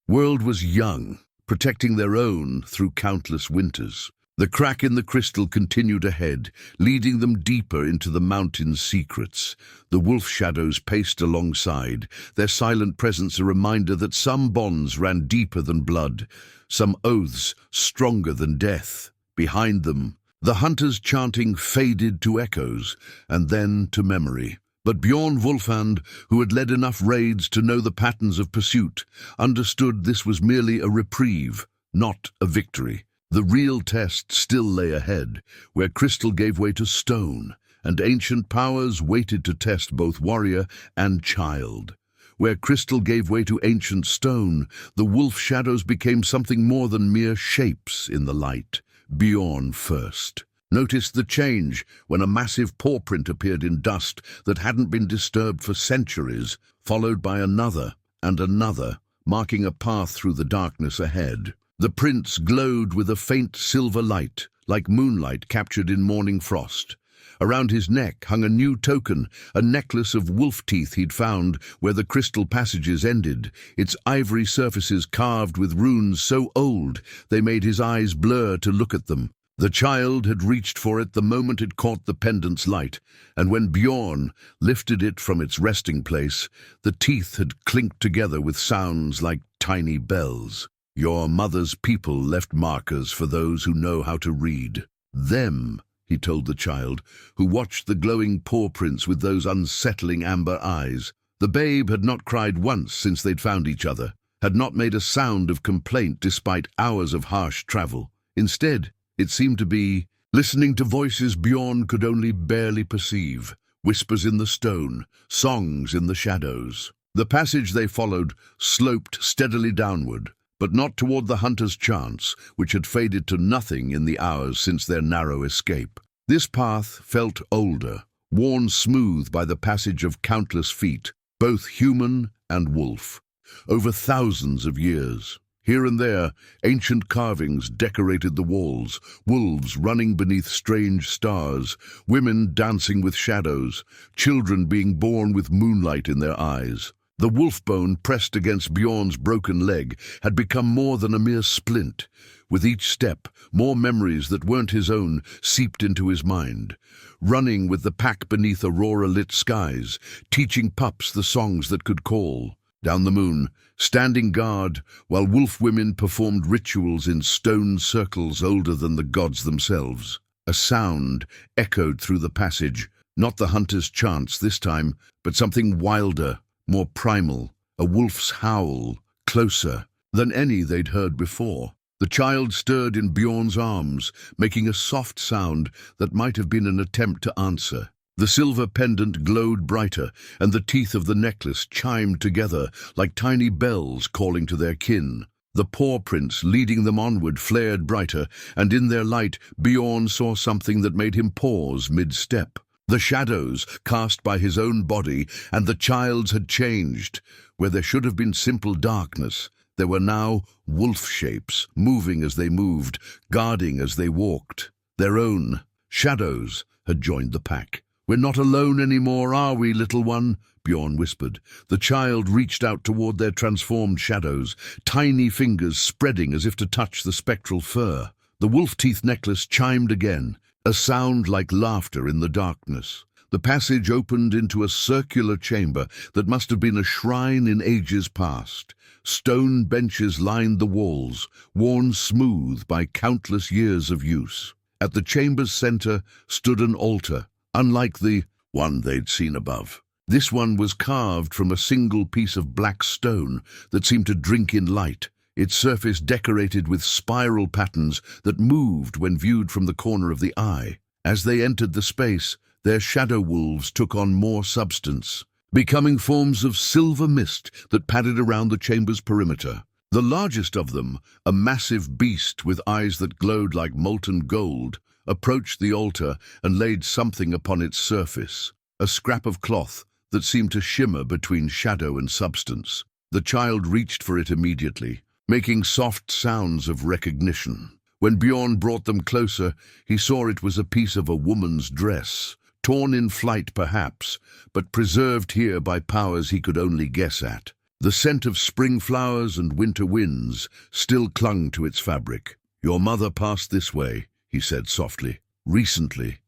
Speaker 1: world was young, protecting their own through countless winters. The crack in the crystal continued ahead, leading them deeper into the mountain's secrets. The wolf shadows paced alongside, their silent presence a reminder that some bonds ran deeper than blood, some oaths stronger than death. Behind them, the hunters' chanting faded to echoes, and then to memory. But Bjorn Wolfhand, who had led enough raids to know the patterns of pursuit, understood this was merely a reprieve, not a victory. The real test still lay ahead, where crystal gave way to stone, and ancient powers waited to test both warrior and child. Where crystal gave way to ancient stone, the wolf shadows became something more than mere shapes in the light. Bjorn first noticed the change when a massive paw print appeared in dust that hadn't been disturbed for centuries, followed by another and another, marking a path through the darkness ahead. The prints glowed with a faint silver light, like moonlight captured in morning frost. Around his neck hung a new token, a necklace of wolf teeth he'd found where the crystal passages ended, its ivory surfaces carved with runes so old they made his eyes blur to look at them. The child had reached for it the moment it caught the pendant's light, and when Bjorn lifted it from its resting place, the teeth had clinked together with sounds like tiny bells. "Your mother's people left markers for those who know how to read. Them," he told the child, who watched the glowing paw prints with those unsettling amber eyes. The babe had not cried once since they'd found each other, had not made a sound of complaint despite hours of harsh travel. Instead, it seemed to be listening to voices Bjorn could only barely perceive, whispers in the stone, songs in the shadows. The passage they followed sloped steadily downward, but not toward the hunter's chants, which had faded to nothing in the hours since their narrow escape. This path felt older, worn smooth by the passage of countless feet, both human and wolf, over thousands of years. Here and there, ancient carvings decorated the walls, wolves running beneath strange stars, women dancing with shadows, children being born with moonlight in their eyes. The wolf bone pressed against Bjorn's broken leg had become more than a mere splint. With each step, more memories that weren't his own seeped into his mind. Running with the pack beneath aurora-lit skies, teaching pups the songs that could call. Down the moon, standing guard, while wolf women performed rituals in stone circles older than the gods themselves. A sound echoed through the passage, not the hunter's chants this time, but something wilder, more primal, a wolf's howl, closer than any they'd heard before. The child stirred in Bjorn's arms, making a soft sound that might have been an attempt to answer. The silver pendant glowed brighter, and the teeth of the necklace chimed together like tiny bells calling to their kin. The paw prints leading them onward flared brighter, and in their light Bjorn saw something that made him pause mid-step. The shadows cast by his own body and the child's had changed. Where there should have been simple darkness, there were now wolf shapes, moving as they moved, guarding as they walked. Their own shadows had joined the pack. "We're not alone anymore, are we, little one?" Bjorn whispered. The child reached out toward their transformed shadows, tiny fingers spreading as if to touch the spectral fur. The wolf-teeth necklace chimed again, a sound like laughter in the darkness. The passage opened into a circular chamber that must have been a shrine in ages past. Stone benches lined the walls, worn smooth by countless years of use. At the chamber's center stood an altar, unlike the one they'd seen above. This one was carved from a single piece of black stone that seemed to drink in light, its surface decorated with spiral patterns that moved when viewed from the corner of the eye. As they entered the space, their shadow wolves took on more substance, becoming forms of silver mist that padded around the chamber's perimeter. The largest of them, a massive beast with eyes that glowed like molten gold, approached the altar and laid something upon its surface, a scrap of cloth that seemed to shimmer between shadow and substance. The child reached for it immediately, making soft sounds of recognition. When Bjorn brought them closer, he saw it was a piece of a woman's dress, torn in flight perhaps, but preserved here by powers he could only guess at. The scent of spring flowers and winter winds still clung to its fabric. "Your mother passed this way," he said softly. "Recently."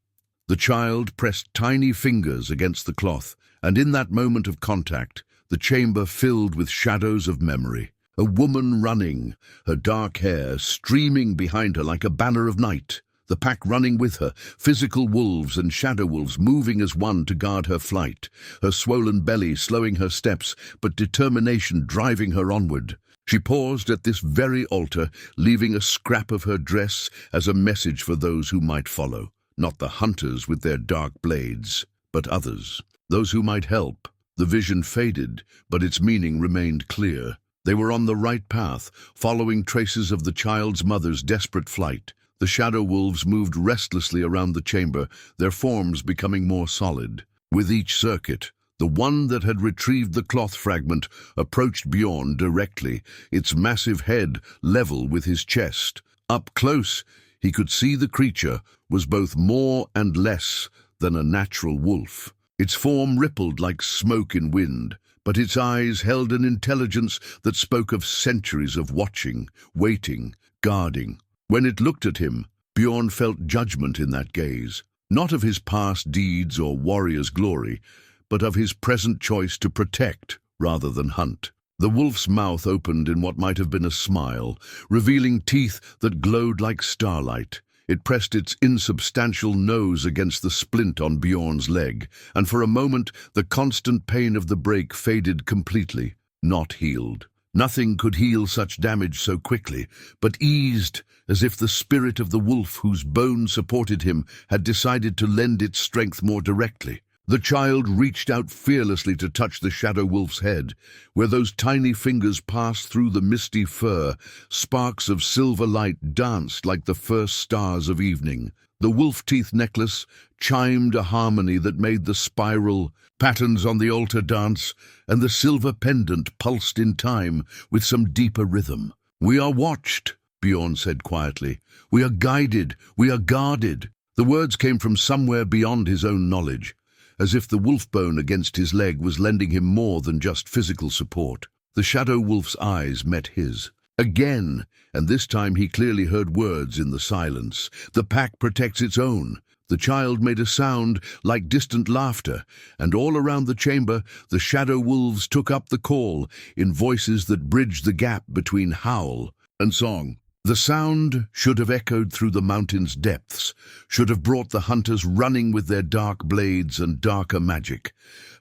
Speaker 1: The child pressed tiny fingers against the cloth, and in that moment of contact, the chamber filled with shadows of memory. A woman running, her dark hair streaming behind her like a banner of night. The pack running with her, physical wolves and shadow wolves moving as one to guard her flight, her swollen belly slowing her steps, but determination driving her onward. She paused at this very altar, leaving a scrap of her dress as a message for those who might follow. Not the hunters with their dark blades, but others, those who might help. The vision faded, but its meaning remained clear. They were on the right path, following traces of the child's mother's desperate flight. The shadow wolves moved restlessly around the chamber, their forms becoming more solid. With each circuit, the one that had retrieved the cloth fragment approached Bjorn directly, its massive head level with his chest. Up close, he could see the creature was both more and less than a natural wolf. Its form rippled like smoke in wind, but its eyes held an intelligence that spoke of centuries of watching, waiting, guarding. When it looked at him, Bjorn felt judgment in that gaze, not of his past deeds or warrior's glory, but of his present choice to protect rather than hunt. The wolf's mouth opened in what might have been a smile, revealing teeth that glowed like starlight. It pressed its insubstantial nose against the splint on Bjorn's leg, and for a moment the constant pain of the break faded completely, not healed. Nothing could heal such damage so quickly, but eased, as if the spirit of the wolf whose bone supported him had decided to lend its strength more directly. The child reached out fearlessly to touch the shadow wolf's head. Where those tiny fingers passed through the misty fur, sparks of silver light danced like the first stars of evening. The wolf-teeth necklace chimed a harmony that made the spiral patterns on the altar dance, and the silver pendant pulsed in time with some deeper rhythm. "We are watched," Bjorn said quietly. "We are guided, we are guarded." The words came from somewhere beyond his own knowledge, as if the wolf bone against his leg was lending him more than just physical support. The shadow wolf's eyes met his. Again, and this time he clearly heard words in the silence. "The pack protects its own." The child made a sound like distant laughter, and all around the chamber the shadow wolves took up the call in voices that bridged the gap between howl and song. The sound should have echoed through the mountain's depths, should have brought the hunters running with their dark blades and darker magic.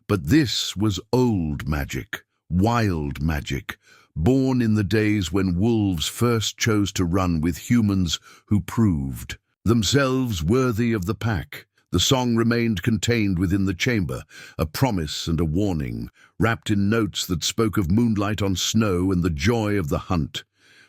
Speaker 1: But this was old magic, wild magic, born in the days when wolves first chose to run with humans who proved themselves worthy of the pack. The song remained contained within the chamber, a promise and a warning, wrapped in notes that spoke of moonlight on snow and the joy of the hunt.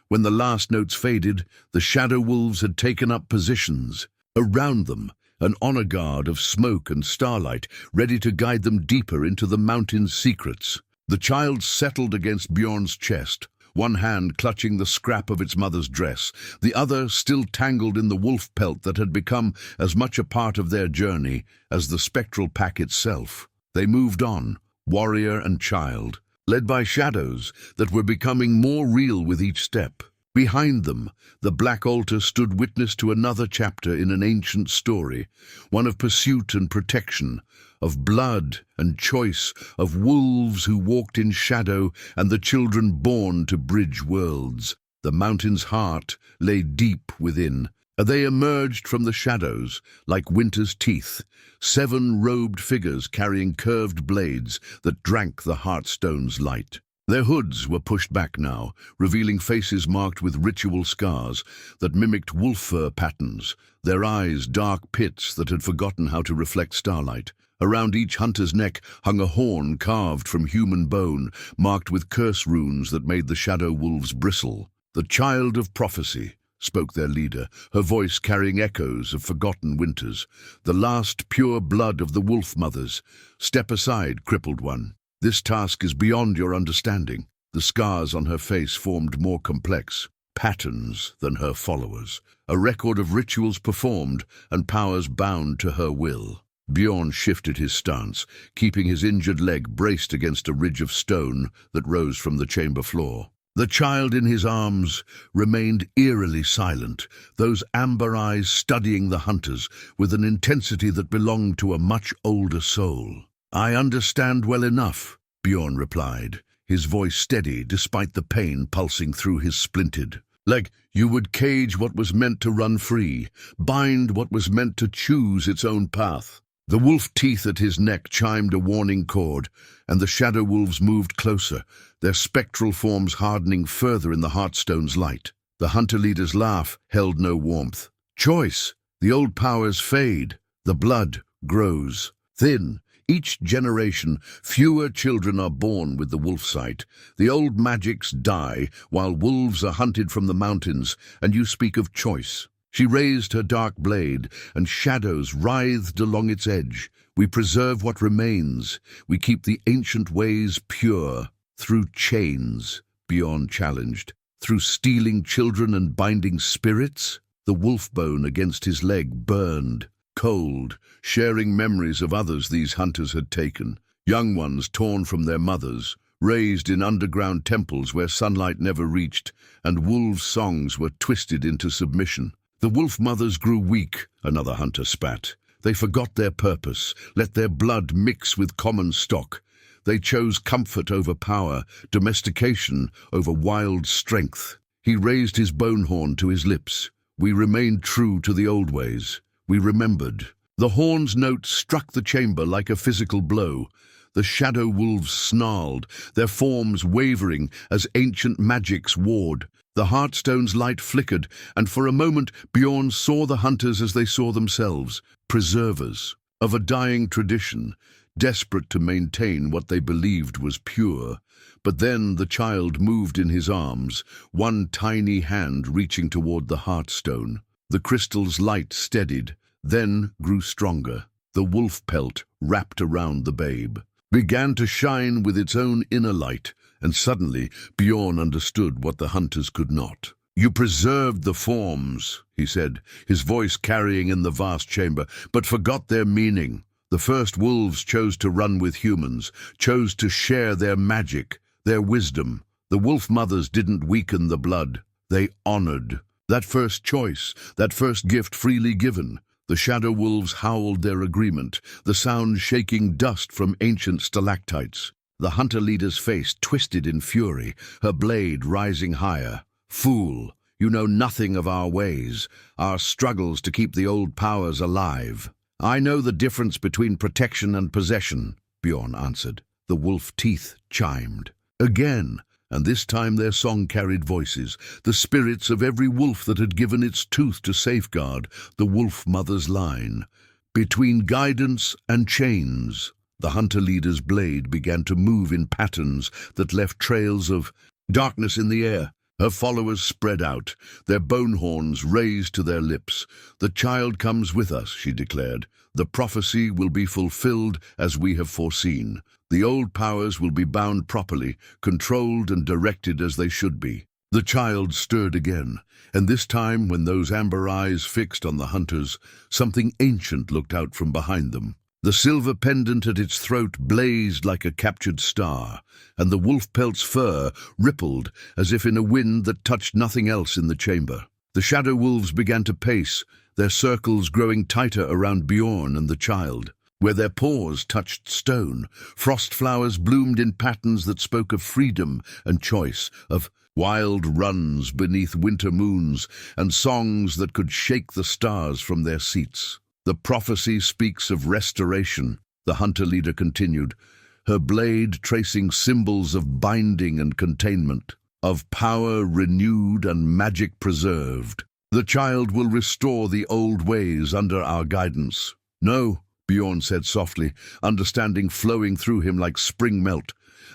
Speaker 1: When the last notes faded, the shadow wolves had taken up positions. Around them, an honor guard of smoke and starlight, ready to guide them deeper into the mountain's secrets. The child settled against Bjorn's chest, one hand clutching the scrap of its mother's dress, the other still tangled in the wolf pelt that had become as much a part of their journey as the spectral pack itself. They moved on, warrior and child, led by shadows that were becoming more real with each step. Behind them, the black altar stood witness to another chapter in an ancient story, one of pursuit and protection, of blood and choice, of wolves who walked in shadow and the children born to bridge worlds. The mountain's heart lay deep within. They emerged from the shadows like winter's teeth, 7 robed figures carrying curved blades that drank the heartstone's light. Their hoods were pushed back now, revealing faces marked with ritual scars that mimicked wolf fur patterns, their eyes dark pits that had forgotten how to reflect starlight. Around each hunter's neck hung a horn carved from human bone, marked with curse runes that made the shadow wolves bristle. "The child of prophecy," spoke their leader, her voice carrying echoes of forgotten winters. "The last pure blood of the wolf mothers. Step aside, crippled one. This task is beyond your understanding." The scars on her face formed more complex patterns than her followers, a record of rituals performed and powers bound to her will. Bjorn shifted his stance, keeping his injured leg braced against a ridge of stone that rose from the chamber floor. The child in his arms remained eerily silent, those amber eyes studying the hunters with an intensity that belonged to a much older soul. "I understand well enough," Bjorn replied, his voice steady despite the pain pulsing through his splinted. "Like you would cage what was meant to run free, bind what was meant to choose its own path." The wolf teeth at his neck chimed a warning chord, and the shadow wolves moved closer, their spectral forms hardening further in the Heartstone's light. The hunter leader's laugh held no warmth. "Choice. The old powers fade. The blood grows. Thin. Each generation, fewer children are born with the wolf sight. The old magics die, while wolves are hunted from the mountains, and you speak of choice." She raised her dark blade, and shadows writhed along its edge. "We preserve what remains. We keep the ancient ways pure. Through chains," Bjorn challenged. "Through stealing children and binding spirits?" The wolf bone against his leg burned, cold, sharing memories of others these hunters had taken. Young ones torn from their mothers, raised in underground temples where sunlight never reached, and wolves' songs were twisted into submission. "The wolf mothers grew weak," another hunter spat. "They forgot their purpose, let their blood mix with common stock. They chose comfort over power, domestication over wild strength." He raised his bone horn to his lips. "We remained true to the old ways. We remembered." The horn's note struck the chamber like a physical blow. The shadow wolves snarled, their forms wavering as ancient magics warred. The Heartstone's light flickered, and for a moment Bjorn saw the hunters as they saw themselves, preservers of a dying tradition, desperate to maintain what they believed was pure. But then the child moved in his arms, one tiny hand reaching toward the Heartstone. The crystal's light steadied, then grew stronger. The wolf pelt, wrapped around the babe, began to shine with its own inner light, and suddenly Bjorn understood what the hunters could not. "You preserved the forms," he said, his voice carrying in the vast chamber, "but forgot their meaning. The first wolves chose to run with humans, chose to share their magic, their wisdom. The wolf mothers didn't weaken the blood. They honored that first choice, that first gift freely given." The shadow wolves howled their agreement, the sound shaking dust from ancient stalactites. The hunter leader's face twisted in fury, her blade rising higher. "Fool, you know nothing of our ways, our struggles to keep the old powers alive." "I know the difference between protection and possession," Bjorn answered. The wolf teeth chimed. Again, and this time their song carried voices, the spirits of every wolf that had given its tooth to safeguard the wolf mother's line. Between guidance and chains, the hunter leader's blade began to move in patterns that left trails of darkness in the air. Her followers spread out, their bone horns raised to their lips. "The child comes with us," she declared. "The prophecy will be fulfilled as we have foreseen. The old powers will be bound properly, controlled and directed as they should be." The child stirred again, and this time, when those amber eyes fixed on the hunters, something ancient looked out from behind them. The silver pendant at its throat blazed like a captured star, and the wolf pelt's fur rippled as if in a wind that touched nothing else in the chamber. The shadow wolves began to pace, their circles growing tighter around Bjorn and the child. Where their paws touched stone, frost flowers bloomed in patterns that spoke of freedom and choice, of wild runs beneath winter moons, and songs that could shake the stars from their seats. "The prophecy speaks of restoration," the hunter leader continued, her blade tracing symbols of binding and containment, of power renewed and magic preserved. "The child will restore the old ways under our guidance." "No," Bjorn said softly, understanding flowing through him like spring melt.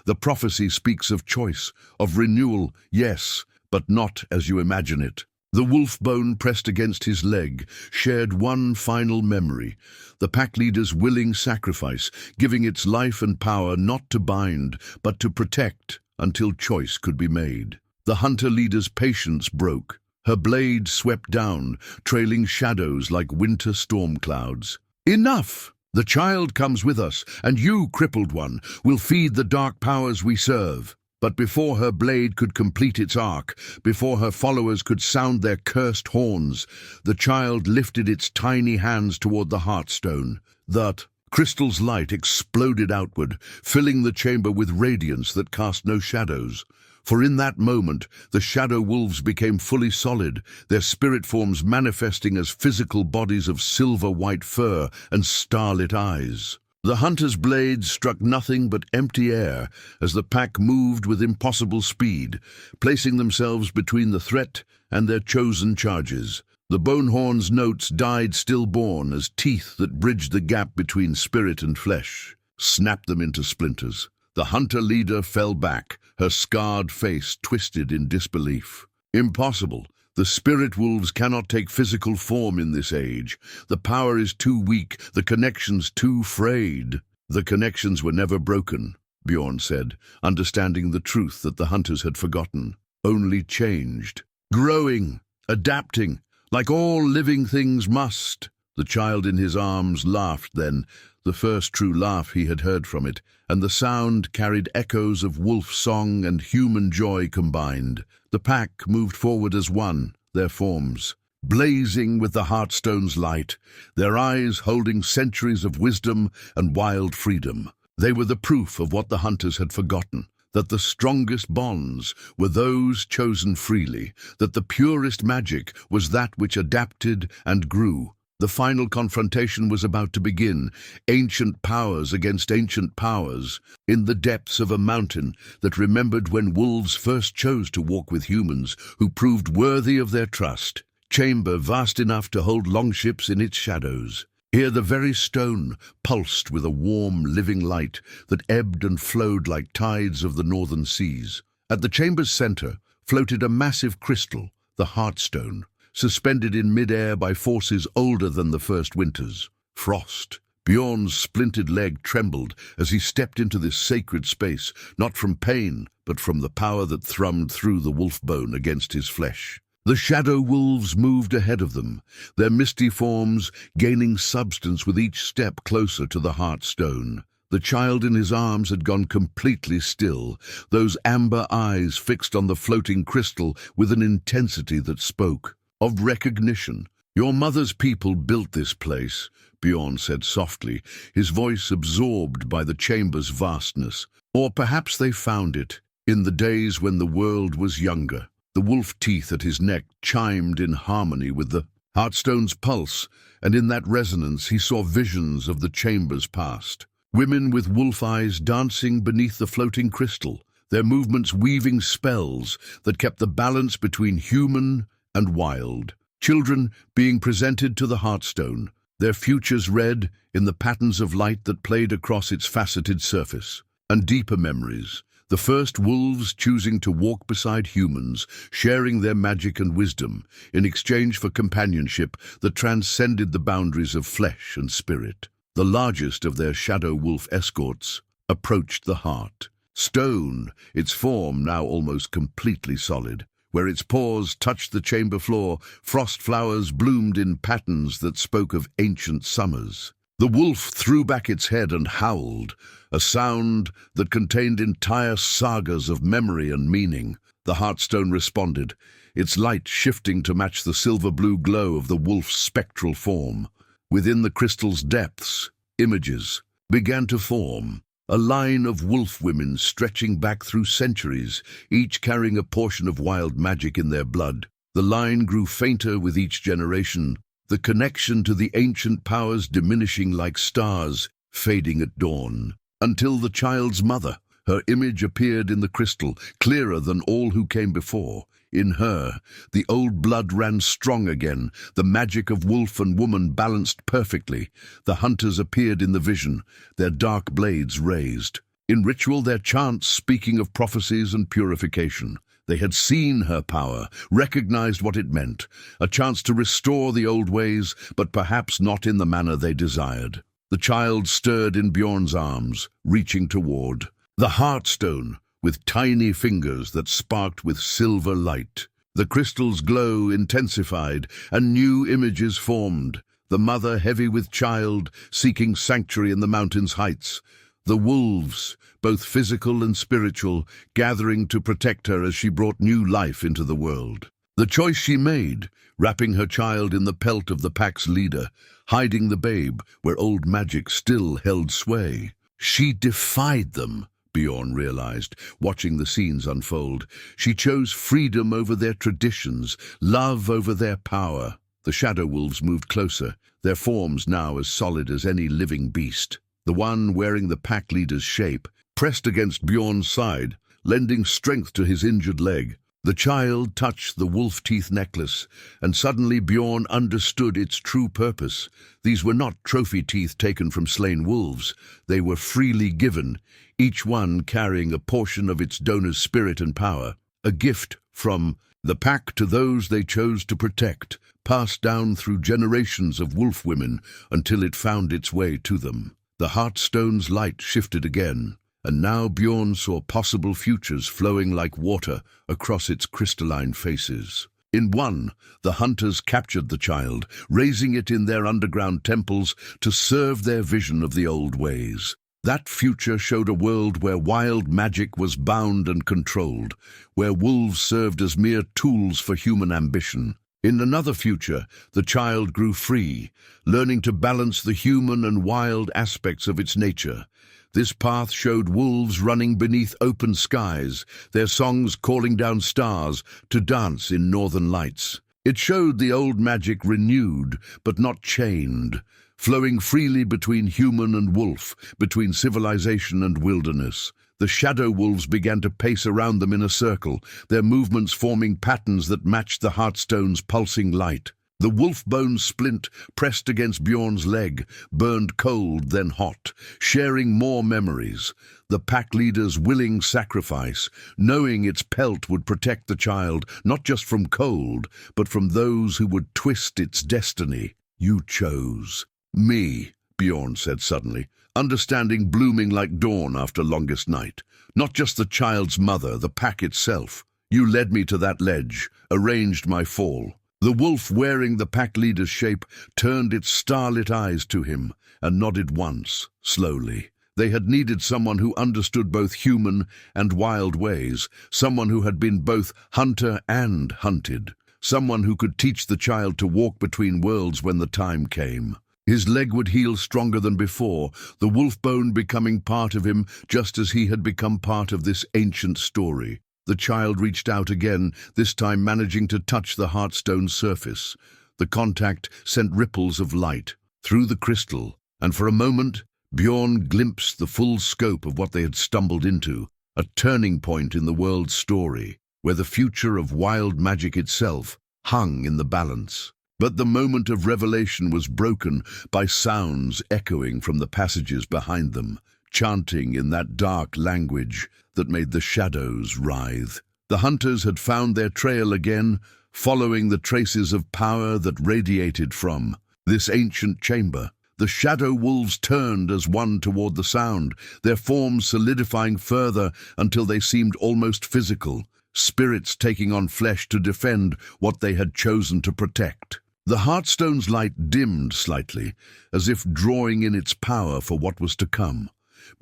Speaker 1: "The prophecy speaks of choice, of renewal, yes, but not as you imagine it." The wolf bone pressed against his leg shared one final memory, the pack leader's willing sacrifice, giving its life and power not to bind, but to protect until choice could be made. The hunter leader's patience broke. Her blade swept down, trailing shadows like winter storm clouds. "Enough! The child comes with us, and you, crippled one, will feed the dark powers we serve." But before her blade could complete its arc, before her followers could sound their cursed horns, the child lifted its tiny hands toward the heartstone. That crystal's light exploded outward, filling the chamber with radiance that cast no shadows. For in that moment, the shadow wolves became fully solid, their spirit forms manifesting as physical bodies of silver-white fur and starlit eyes. The hunter's blades struck nothing but empty air as the pack moved with impossible speed, placing themselves between the threat and their chosen charges. The bonehorn's notes died stillborn as teeth that bridged the gap between spirit and flesh snapped them into splinters. The hunter leader fell back, her scarred face twisted in disbelief. "Impossible. The spirit wolves cannot take physical form in this age. The power is too weak, the connections too frayed." "The connections were never broken," Bjorn said, understanding the truth that the hunters had forgotten. "Only changed. Growing, adapting, like all living things must." The child in his arms laughed then, the first true laugh he had heard from it, and the sound carried echoes of wolf song and human joy combined. The pack moved forward as one, their forms blazing with the Heartstone's light, their eyes holding centuries of wisdom and wild freedom. They were the proof of what the hunters had forgotten, that the strongest bonds were those chosen freely, that the purest magic was that which adapted and grew. The final confrontation was about to begin, ancient powers against ancient powers, in the depths of a mountain that remembered when wolves first chose to walk with humans who proved worthy of their trust. Chamber vast enough to hold longships in its shadows. Here the very stone pulsed with a warm, living light that ebbed and flowed like tides of the northern seas. At the chamber's center floated a massive crystal, the Heartstone, suspended in mid-air by forces older than the first winters. Frost. Bjorn's splintered leg trembled as he stepped into this sacred space, not from pain, but from the power that thrummed through the wolf bone against his flesh. The shadow wolves moved ahead of them, their misty forms gaining substance with each step closer to the Heartstone. The child in his arms had gone completely still, those amber eyes fixed on the floating crystal with an intensity that spoke of recognition. "Your mother's people built this place," Bjorn said softly, his voice absorbed by the chamber's vastness. "Or perhaps they found it, in the days when the world was younger." The wolf teeth at his neck chimed in harmony with the Heartstone's pulse, and in that resonance he saw visions of the chamber's past. Women with wolf eyes dancing beneath the floating crystal, their movements weaving spells that kept the balance between human and wild. Children being presented to the Heartstone, their futures read in the patterns of light that played across its faceted surface. And deeper memories, the first wolves choosing to walk beside humans, sharing their magic and wisdom in exchange for companionship that transcended the boundaries of flesh and spirit. The largest of their shadow wolf escorts approached the heart. Stone, its form now almost completely solid. Where its paws touched the chamber floor, frost flowers bloomed in patterns that spoke of ancient summers. The wolf threw back its head and howled, a sound that contained entire sagas of memory and meaning. The heartstone responded, its light shifting to match the silver-blue glow of the wolf's spectral form. Within the crystal's depths, images began to form. A line of wolf women stretching back through centuries, each carrying a portion of wild magic in their blood. The line grew fainter with each generation, the connection to the ancient powers diminishing like stars, fading at dawn. Until the child's mother, her image appeared in the crystal, clearer than all who came before. In her, the old blood ran strong again, the magic of wolf and woman balanced perfectly. The hunters appeared in the vision, their dark blades raised. In ritual, their chants speaking of prophecies and purification. They had seen her power, recognized what it meant, a chance to restore the old ways, but perhaps not in the manner they desired. The child stirred in Bjorn's arms, reaching toward the heartstone, with tiny fingers that sparked with silver light. The crystal's glow intensified, and new images formed. The mother heavy with child, seeking sanctuary in the mountain's heights. The wolves, both physical and spiritual, gathering to protect her as she brought new life into the world. The choice she made, wrapping her child in the pelt of the pack's leader, hiding the babe where old magic still held sway. She defied them, Bjorn realized, watching the scenes unfold. She chose freedom over their traditions, love over their power. The shadow wolves moved closer, their forms now as solid as any living beast. The one wearing the pack leader's shape pressed against Bjorn's side, lending strength to his injured leg. The child touched the wolf teeth necklace, and suddenly Bjorn understood its true purpose. These were not trophy teeth taken from slain wolves. They were freely given, each one carrying a portion of its donor's spirit and power. A gift from the pack to those they chose to protect, passed down through generations of wolf women until it found its way to them. The heartstone's light shifted again, and now Bjorn saw possible futures flowing like water across its crystalline faces. In one, the hunters captured the child, raising it in their underground temples to serve their vision of the old ways. That future showed a world where wild magic was bound and controlled, where wolves served as mere tools for human ambition. In another future, the child grew free, learning to balance the human and wild aspects of its nature. This path showed wolves running beneath open skies, their songs calling down stars to dance in northern lights. It showed the old magic renewed, but not chained, flowing freely between human and wolf, between civilization and wilderness. The shadow wolves began to pace around them in a circle, their movements forming patterns that matched the heartstone's pulsing light. The wolf bone splint pressed against Bjorn's leg, burned cold then hot, sharing more memories. The pack leader's willing sacrifice, knowing its pelt would protect the child, not just from cold, but from those who would twist its destiny. You chose me, Bjorn said suddenly, understanding blooming like dawn after longest night. Not just the child's mother, the pack itself. You led me to that ledge, arranged my fall. The wolf wearing the pack leader's shape turned its starlit eyes to him and nodded once, slowly. They had needed someone who understood both human and wild ways, someone who had been both hunter and hunted, someone who could teach the child to walk between worlds when the time came. His leg would heal stronger than before, the wolf bone becoming part of him just as he had become part of this ancient story. The child reached out again, this time managing to touch the heartstone's surface. The contact sent ripples of light through the crystal, and for a moment, Bjorn glimpsed the full scope of what they had stumbled into, a turning point in the world's story, where the future of wild magic itself hung in the balance. But the moment of revelation was broken by sounds echoing from the passages behind them, chanting in that dark language that made the shadows writhe. The hunters had found their trail again, following the traces of power that radiated from this ancient chamber. The shadow wolves turned as one toward the sound, their forms solidifying further until they seemed almost physical, spirits taking on flesh to defend what they had chosen to protect. The Heartstone's light dimmed slightly, as if drawing in its power for what was to come.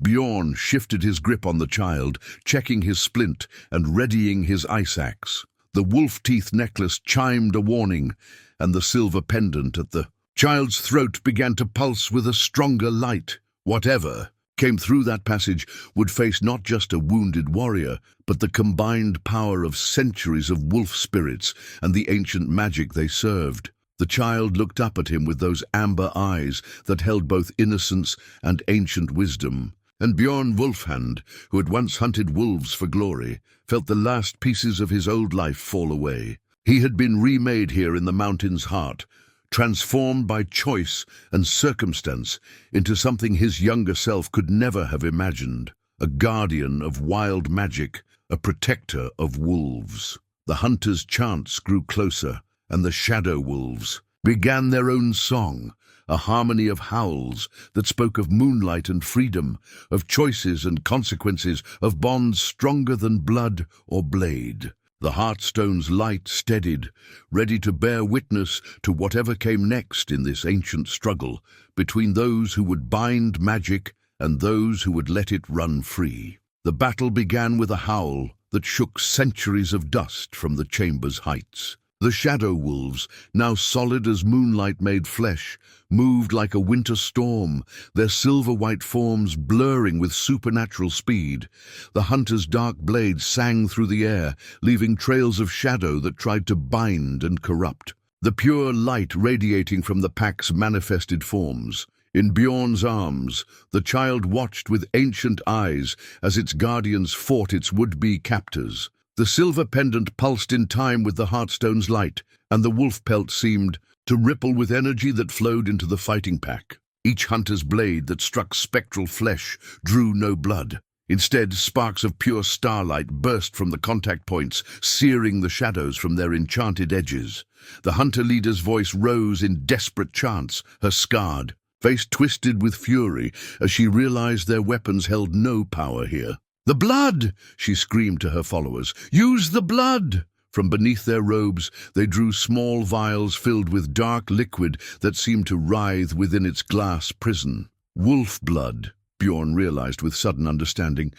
Speaker 1: Bjorn shifted his grip on the child, checking his splint and readying his ice axe. The wolf-teeth necklace chimed a warning, and the silver pendant at the child's throat began to pulse with a stronger light. Whatever came through that passage would face not just a wounded warrior, but the combined power of centuries of wolf spirits and the ancient magic they served. The child looked up at him with those amber eyes that held both innocence and ancient wisdom. And Bjorn Wolfhand, who had once hunted wolves for glory, felt the last pieces of his old life fall away. He had been remade here in the mountain's heart, transformed by choice and circumstance into something his younger self could never have imagined, a guardian of wild magic, a protector of wolves. The hunters' chants grew closer, and the shadow wolves began their own song, a harmony of howls that spoke of moonlight and freedom, of choices and consequences, of bonds stronger than blood or blade. The Heartstone's light steadied, ready to bear witness to whatever came next in this ancient struggle between those who would bind magic and those who would let it run free. The battle began with a howl that shook centuries of dust from the chamber's heights. The shadow wolves, now solid as moonlight made flesh, moved like a winter storm, their silver-white forms blurring with supernatural speed. The hunter's dark blades sang through the air, leaving trails of shadow that tried to bind and corrupt. The pure light radiating from the pack's manifested forms. In Bjorn's arms, the child watched with ancient eyes as its guardians fought its would-be captors. The silver pendant pulsed in time with the Heartstone's light, and the wolf pelt seemed to ripple with energy that flowed into the fighting pack. Each hunter's blade that struck spectral flesh drew no blood. Instead, sparks of pure starlight burst from the contact points, searing the shadows from their enchanted edges. The hunter leader's voice rose in desperate chants, her scarred face twisted with fury as she realized their weapons held no power here. "The blood!" she screamed to her followers. "Use the blood!" From beneath their robes, they drew small vials filled with dark liquid that seemed to writhe within its glass prison. Wolf blood, Bjorn realized with sudden understanding.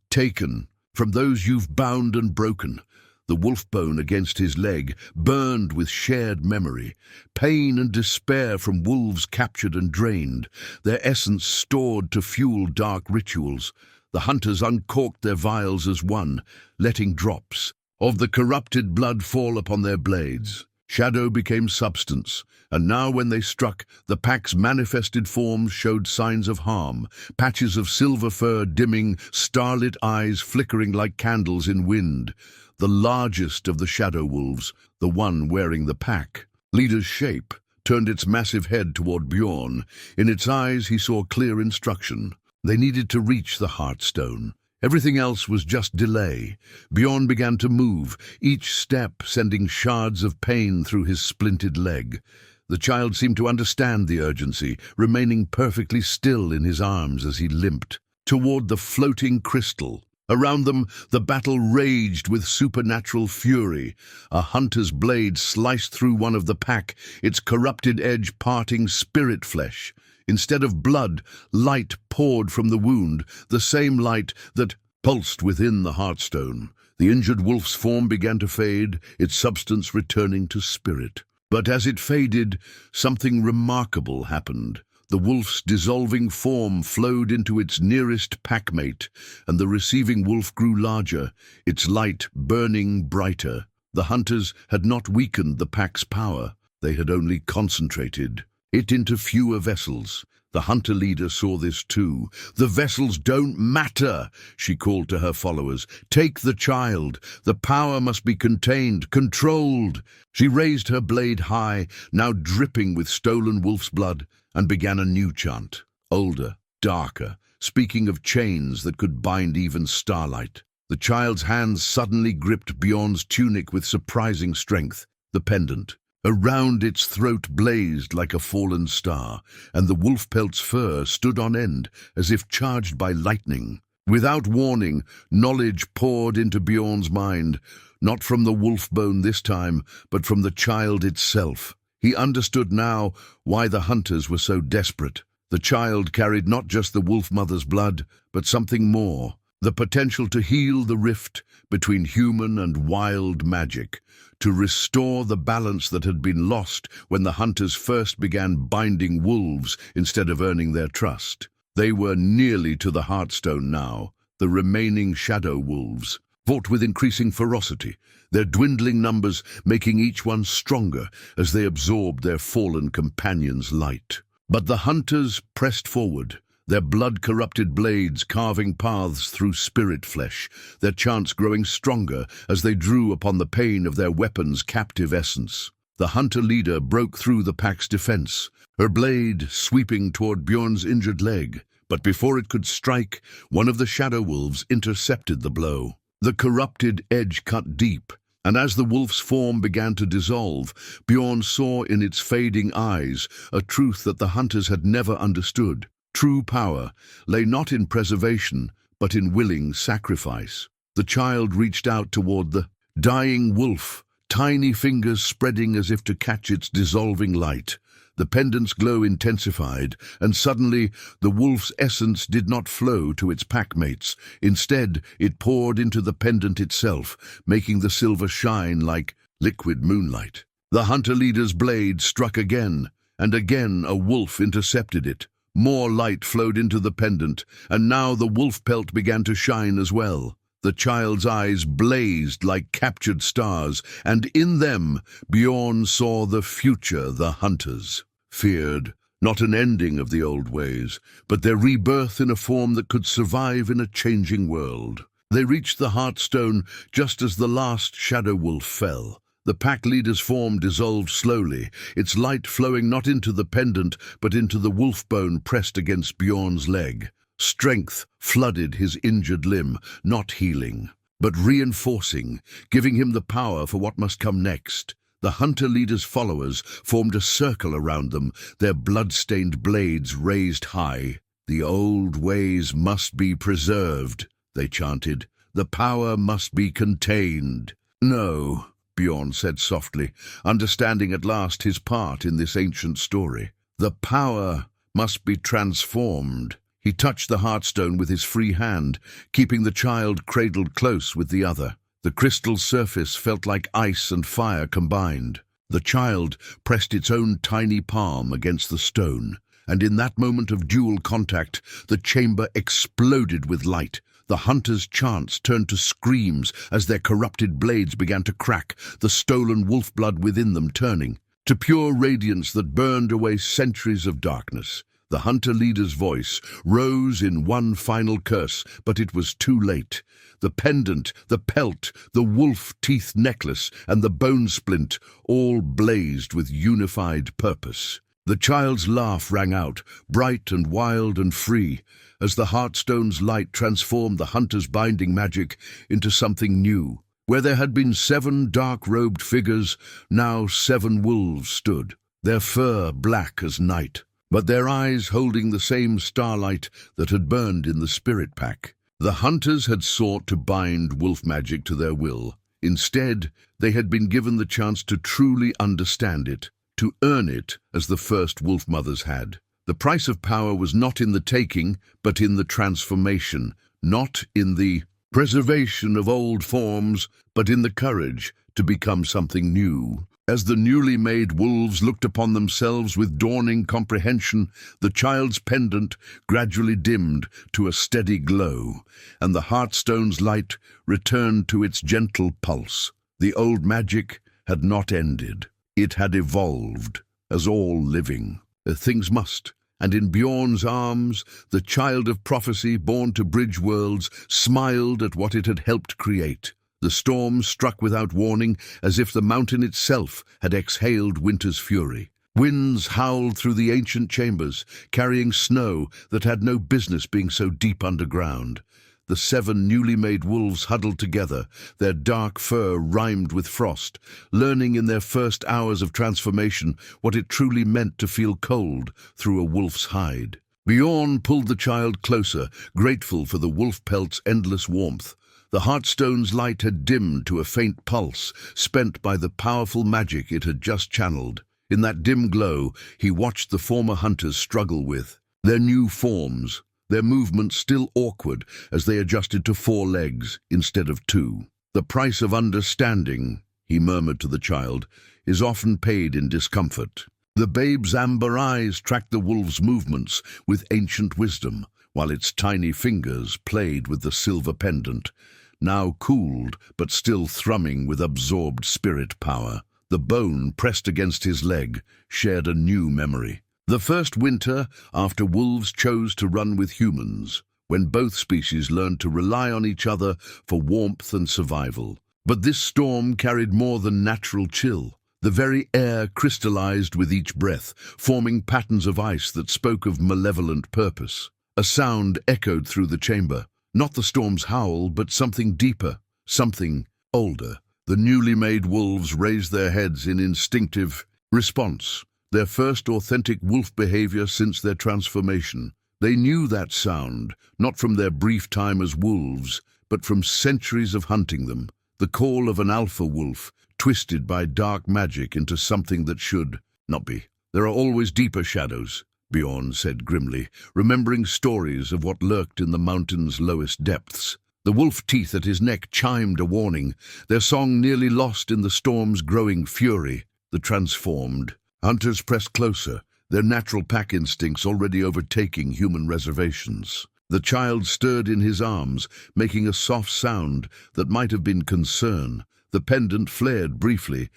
Speaker 1: Taken from those you've bound and broken. The wolf bone against his leg burned with shared memory. Pain and despair from wolves captured and drained, their essence stored to fuel dark rituals. The hunters uncorked their vials as one, letting drops of the corrupted blood fall upon their blades. Shadow became substance, and now when they struck, the pack's manifested forms showed signs of harm, patches of silver fur dimming, starlit eyes flickering like candles in wind. The largest of the shadow wolves, the one wearing the pack leader's shape, turned its massive head toward Bjorn. In its eyes he saw clear instruction. They needed to reach the Heartstone. Everything else was just delay. Bjorn began to move, each step sending shards of pain through his splinted leg. The child seemed to understand the urgency, remaining perfectly still in his arms as he limped toward the floating crystal. Around them, the battle raged with supernatural fury. A hunter's blade sliced through one of the pack, its corrupted edge parting spirit flesh. Instead of blood, light poured from the wound, the same light that pulsed within the Heartstone. The injured wolf's form began to fade, its substance returning to spirit. But as it faded, something remarkable happened. The wolf's dissolving form flowed into its nearest packmate, and the receiving wolf grew larger, its light burning brighter. The hunters had not weakened the pack's power, they had only concentrated it into fewer vessels. The hunter leader saw this too. "The vessels don't matter," she called to her followers. "Take the child. The power must be contained, controlled." She raised her blade high, now dripping with stolen wolf's blood, and began a new chant, older, darker, speaking of chains that could bind even starlight. The child's hands suddenly gripped Bjorn's tunic with surprising strength. The pendant around its throat blazed like a fallen star, and the wolf pelt's fur stood on end as if charged by lightning. Without warning, knowledge poured into Bjorn's mind, not from the wolf bone this time, but from the child itself. He understood now why the hunters were so desperate. The child carried not just the wolf mother's blood, but something more, the potential to heal the rift between human and wild magic, to restore the balance that had been lost when the hunters first began binding wolves instead of earning their trust. They were nearly to the Heartstone now. The remaining shadow wolves fought with increasing ferocity, their dwindling numbers making each one stronger as they absorbed their fallen companion's light. But the hunters pressed forward, their blood-corrupted blades carving paths through spirit flesh, their chants growing stronger as they drew upon the pain of their weapon's captive essence. The hunter leader broke through the pack's defense, her blade sweeping toward Bjorn's injured leg. But before it could strike, one of the shadow wolves intercepted the blow. The corrupted edge cut deep, and as the wolf's form began to dissolve, Bjorn saw in its fading eyes a truth that the hunters had never understood. True power lay not in preservation, but in willing sacrifice. The child reached out toward the dying wolf, tiny fingers spreading as if to catch its dissolving light. The pendant's glow intensified, and suddenly the wolf's essence did not flow to its packmates. Instead, it poured into the pendant itself, making the silver shine like liquid moonlight. The hunter leader's blade struck again, and again a wolf intercepted it. More light flowed into the pendant, and now the wolf pelt began to shine as well. The child's eyes blazed like captured stars, and in them Bjorn saw the future the hunters feared. Not an ending of the old ways, but their rebirth in a form that could survive in a changing world. They reached the Heartstone just as the last shadow wolf fell. The pack leader's form dissolved slowly, its light flowing not into the pendant, but into the wolf bone pressed against Bjorn's leg. Strength flooded his injured limb, not healing, but reinforcing, giving him the power for what must come next. The hunter leader's followers formed a circle around them, their blood-stained blades raised high. "The old ways must be preserved," they chanted. "The power must be contained." "No," Bjorn said softly, understanding at last his part in this ancient story. "The power must be transformed." He touched the Heartstone with his free hand, keeping the child cradled close with the other. The crystal surface felt like ice and fire combined. The child pressed its own tiny palm against the stone, and in that moment of dual contact, the chamber exploded with light. The hunters' chants turned to screams as their corrupted blades began to crack, the stolen wolf blood within them turning to pure radiance that burned away centuries of darkness. The hunter leader's voice rose in one final curse, but it was too late. The pendant, the pelt, the wolf teeth necklace, and the bone splint all blazed with unified purpose. The child's laugh rang out, bright and wild and free, as the Heartstone's light transformed the hunter's binding magic into something new. Where there had been 7 dark-robed figures, now 7 wolves stood, their fur black as night, but their eyes holding the same starlight that had burned in the spirit pack. The hunters had sought to bind wolf magic to their will. Instead, they had been given the chance to truly understand it, to earn it as the first wolf mothers had. The price of power was not in the taking, but in the transformation, not in the preservation of old forms, but in the courage to become something new. As the newly made wolves looked upon themselves with dawning comprehension, the child's pendant gradually dimmed to a steady glow, and the Heartstone's light returned to its gentle pulse. The old magic had not ended. It had evolved, as all living things must, and in Bjorn's arms, the child of prophecy born to bridge worlds smiled at what it had helped create. The storm struck without warning, as if the mountain itself had exhaled winter's fury. Winds howled through the ancient chambers, carrying snow that had no business being so deep underground. The 7 newly made wolves huddled together, their dark fur rimed with frost, learning in their first hours of transformation what it truly meant to feel cold through a wolf's hide. Bjorn pulled the child closer, grateful for the wolf pelt's endless warmth. The Heartstone's light had dimmed to a faint pulse, spent by the powerful magic it had just channeled. In that dim glow, he watched the former hunters struggle with their new forms, their movements still awkward as they adjusted to 4 legs instead of 2. "The price of understanding," he murmured to the child, "is often paid in discomfort." The babe's amber eyes tracked the wolf's movements with ancient wisdom, while its tiny fingers played with the silver pendant, now cooled but still thrumming with absorbed spirit power. The bone pressed against his leg shared a new memory. The first winter after wolves chose to run with humans, when both species learned to rely on each other for warmth and survival. But this storm carried more than natural chill. The very air crystallized with each breath, forming patterns of ice that spoke of malevolent purpose. A sound echoed through the chamber, not the storm's howl, but something deeper, something older. The newly made wolves raised their heads in instinctive response, their first authentic wolf behavior since their transformation. They knew that sound, not from their brief time as wolves, but from centuries of hunting them. The call of an alpha wolf, twisted by dark magic into something that should not be. "There are always deeper shadows," Bjorn said grimly, remembering stories of what lurked in the mountain's lowest depths. The wolf teeth at his neck chimed a warning, their song nearly lost in the storm's growing fury. The transformed hunters pressed closer, their natural pack instincts already overtaking human reservations. The child stirred in his arms, making a soft sound that might have been concern. The pendant flared briefly,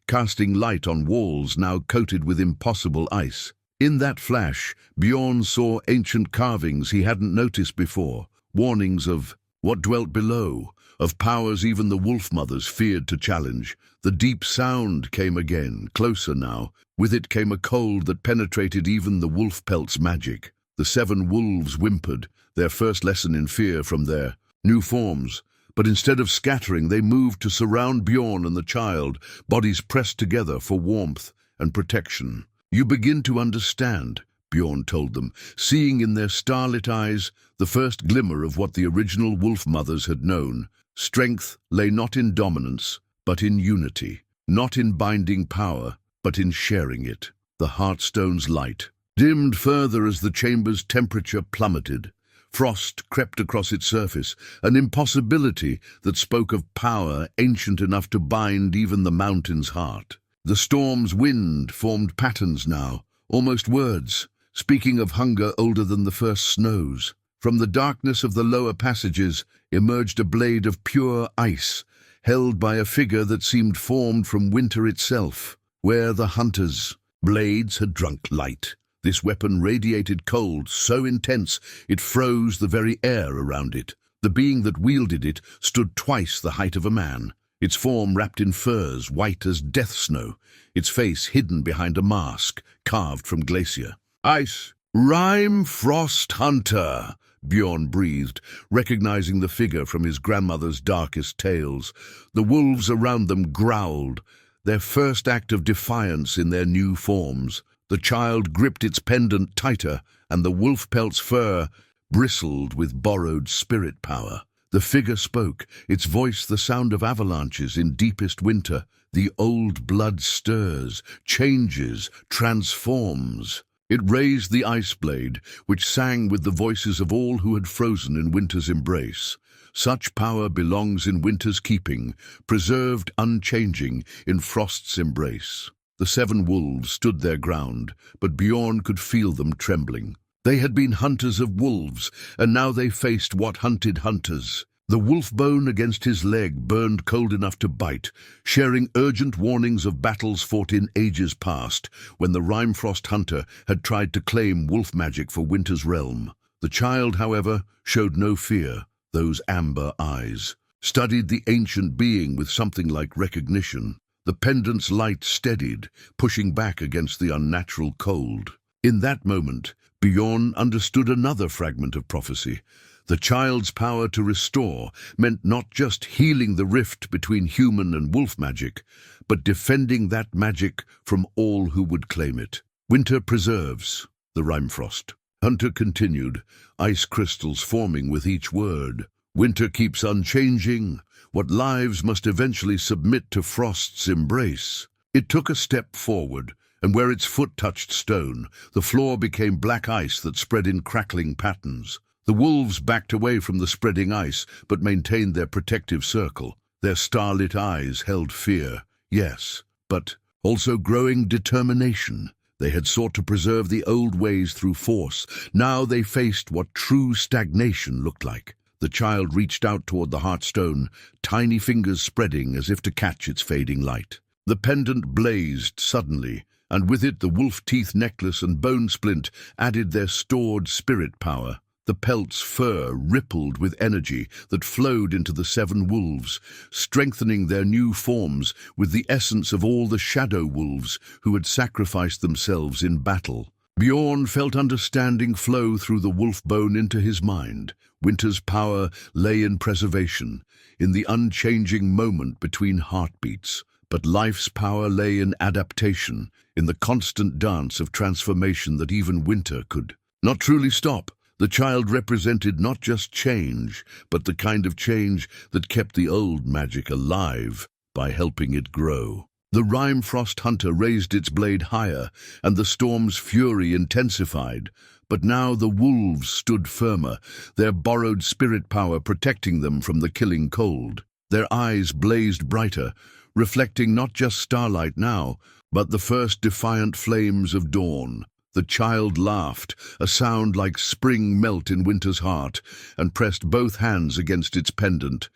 Speaker 1: casting light on walls now coated with impossible ice. In that flash, Bjorn saw ancient carvings he hadn't noticed before, warnings of what dwelt below, of powers even the wolf mothers feared to challenge. The deep sound came again, closer now. With it came a cold that penetrated even the wolf pelt's magic. The 7 wolves whimpered, their first lesson in fear from their new forms. But instead of scattering, they moved to surround Bjorn and the child, bodies pressed together for warmth and protection. "You begin to understand," Bjorn told them, seeing in their starlit eyes the first glimmer of what the original wolf mothers had known. Strength lay not in dominance, but in unity. Not in binding power, but in sharing it. The Heartstone's light dimmed further as the chamber's temperature plummeted. Frost crept across its surface, an impossibility that spoke of power ancient enough to bind even the mountain's heart. The storm's wind formed patterns now, almost words, speaking of hunger older than the first snows. From the darkness of the lower passages emerged a blade of pure ice, held by a figure that seemed formed from winter itself, where the hunters' blades had drunk light. This weapon radiated cold so intense it froze the very air around it. The being that wielded it stood twice the height of a man, its form wrapped in furs white as death snow, its face hidden behind a mask carved from glacier. "Ice, rime frost hunter," Bjorn breathed, recognizing the figure from his grandmother's darkest tales. The wolves around them growled, their first act of defiance in their new forms. The child gripped its pendant tighter, and the wolf pelt's fur bristled with borrowed spirit power. The figure spoke, its voice the sound of avalanches in deepest winter. The old blood stirs, changes, transforms. It raised the ice blade, which sang with the voices of all who had frozen in winter's embrace. Such power belongs in winter's keeping, preserved unchanging in frost's embrace. The 7 wolves stood their ground, but Bjorn could feel them trembling. They had been hunters of wolves, and now they faced what hunted hunters. The wolf bone against his leg burned cold enough to bite, sharing urgent warnings of battles fought in ages past, when the Rimefrost hunter had tried to claim wolf magic for Winter's realm. The child, however, showed no fear. Those amber eyes studied the ancient being with something like recognition. The pendant's light steadied, pushing back against the unnatural cold. In that moment, Bjorn understood another fragment of prophecy. The child's power to restore meant not just healing the rift between human and wolf magic, but defending that magic from all who would claim it. Winter preserves the Rimefrost. Hunter continued, ice crystals forming with each word. Winter keeps unchanging, what lives must eventually submit to Frost's embrace. It took a step forward, and where its foot touched stone, the floor became black ice that spread in crackling patterns. The wolves backed away from the spreading ice, but maintained their protective circle. Their starlit eyes held fear, yes, but also growing determination. They had sought to preserve the old ways through force. Now they faced what true stagnation looked like. The child reached out toward the heartstone, tiny fingers spreading as if to catch its fading light. The pendant blazed suddenly, and with it the wolf-teeth necklace and bone splint added their stored spirit power. The pelt's fur rippled with energy that flowed into the 7 wolves, strengthening their new forms with the essence of all the shadow wolves who had sacrificed themselves in battle. Bjorn felt understanding flow through the wolf bone into his mind. Winter's power lay in preservation, in the unchanging moment between heartbeats. But life's power lay in adaptation, in the constant dance of transformation that even Winter could not truly stop. The child represented not just change, but the kind of change that kept the old magic alive by helping it grow. The Rimefrost hunter raised its blade higher, and the storm's fury intensified. But now the wolves stood firmer, their borrowed spirit power protecting them from the killing cold. Their eyes blazed brighter, reflecting not just starlight now, but the first defiant flames of dawn. The child laughed, a sound like spring melt in Winter's heart, and pressed both hands against its pendant.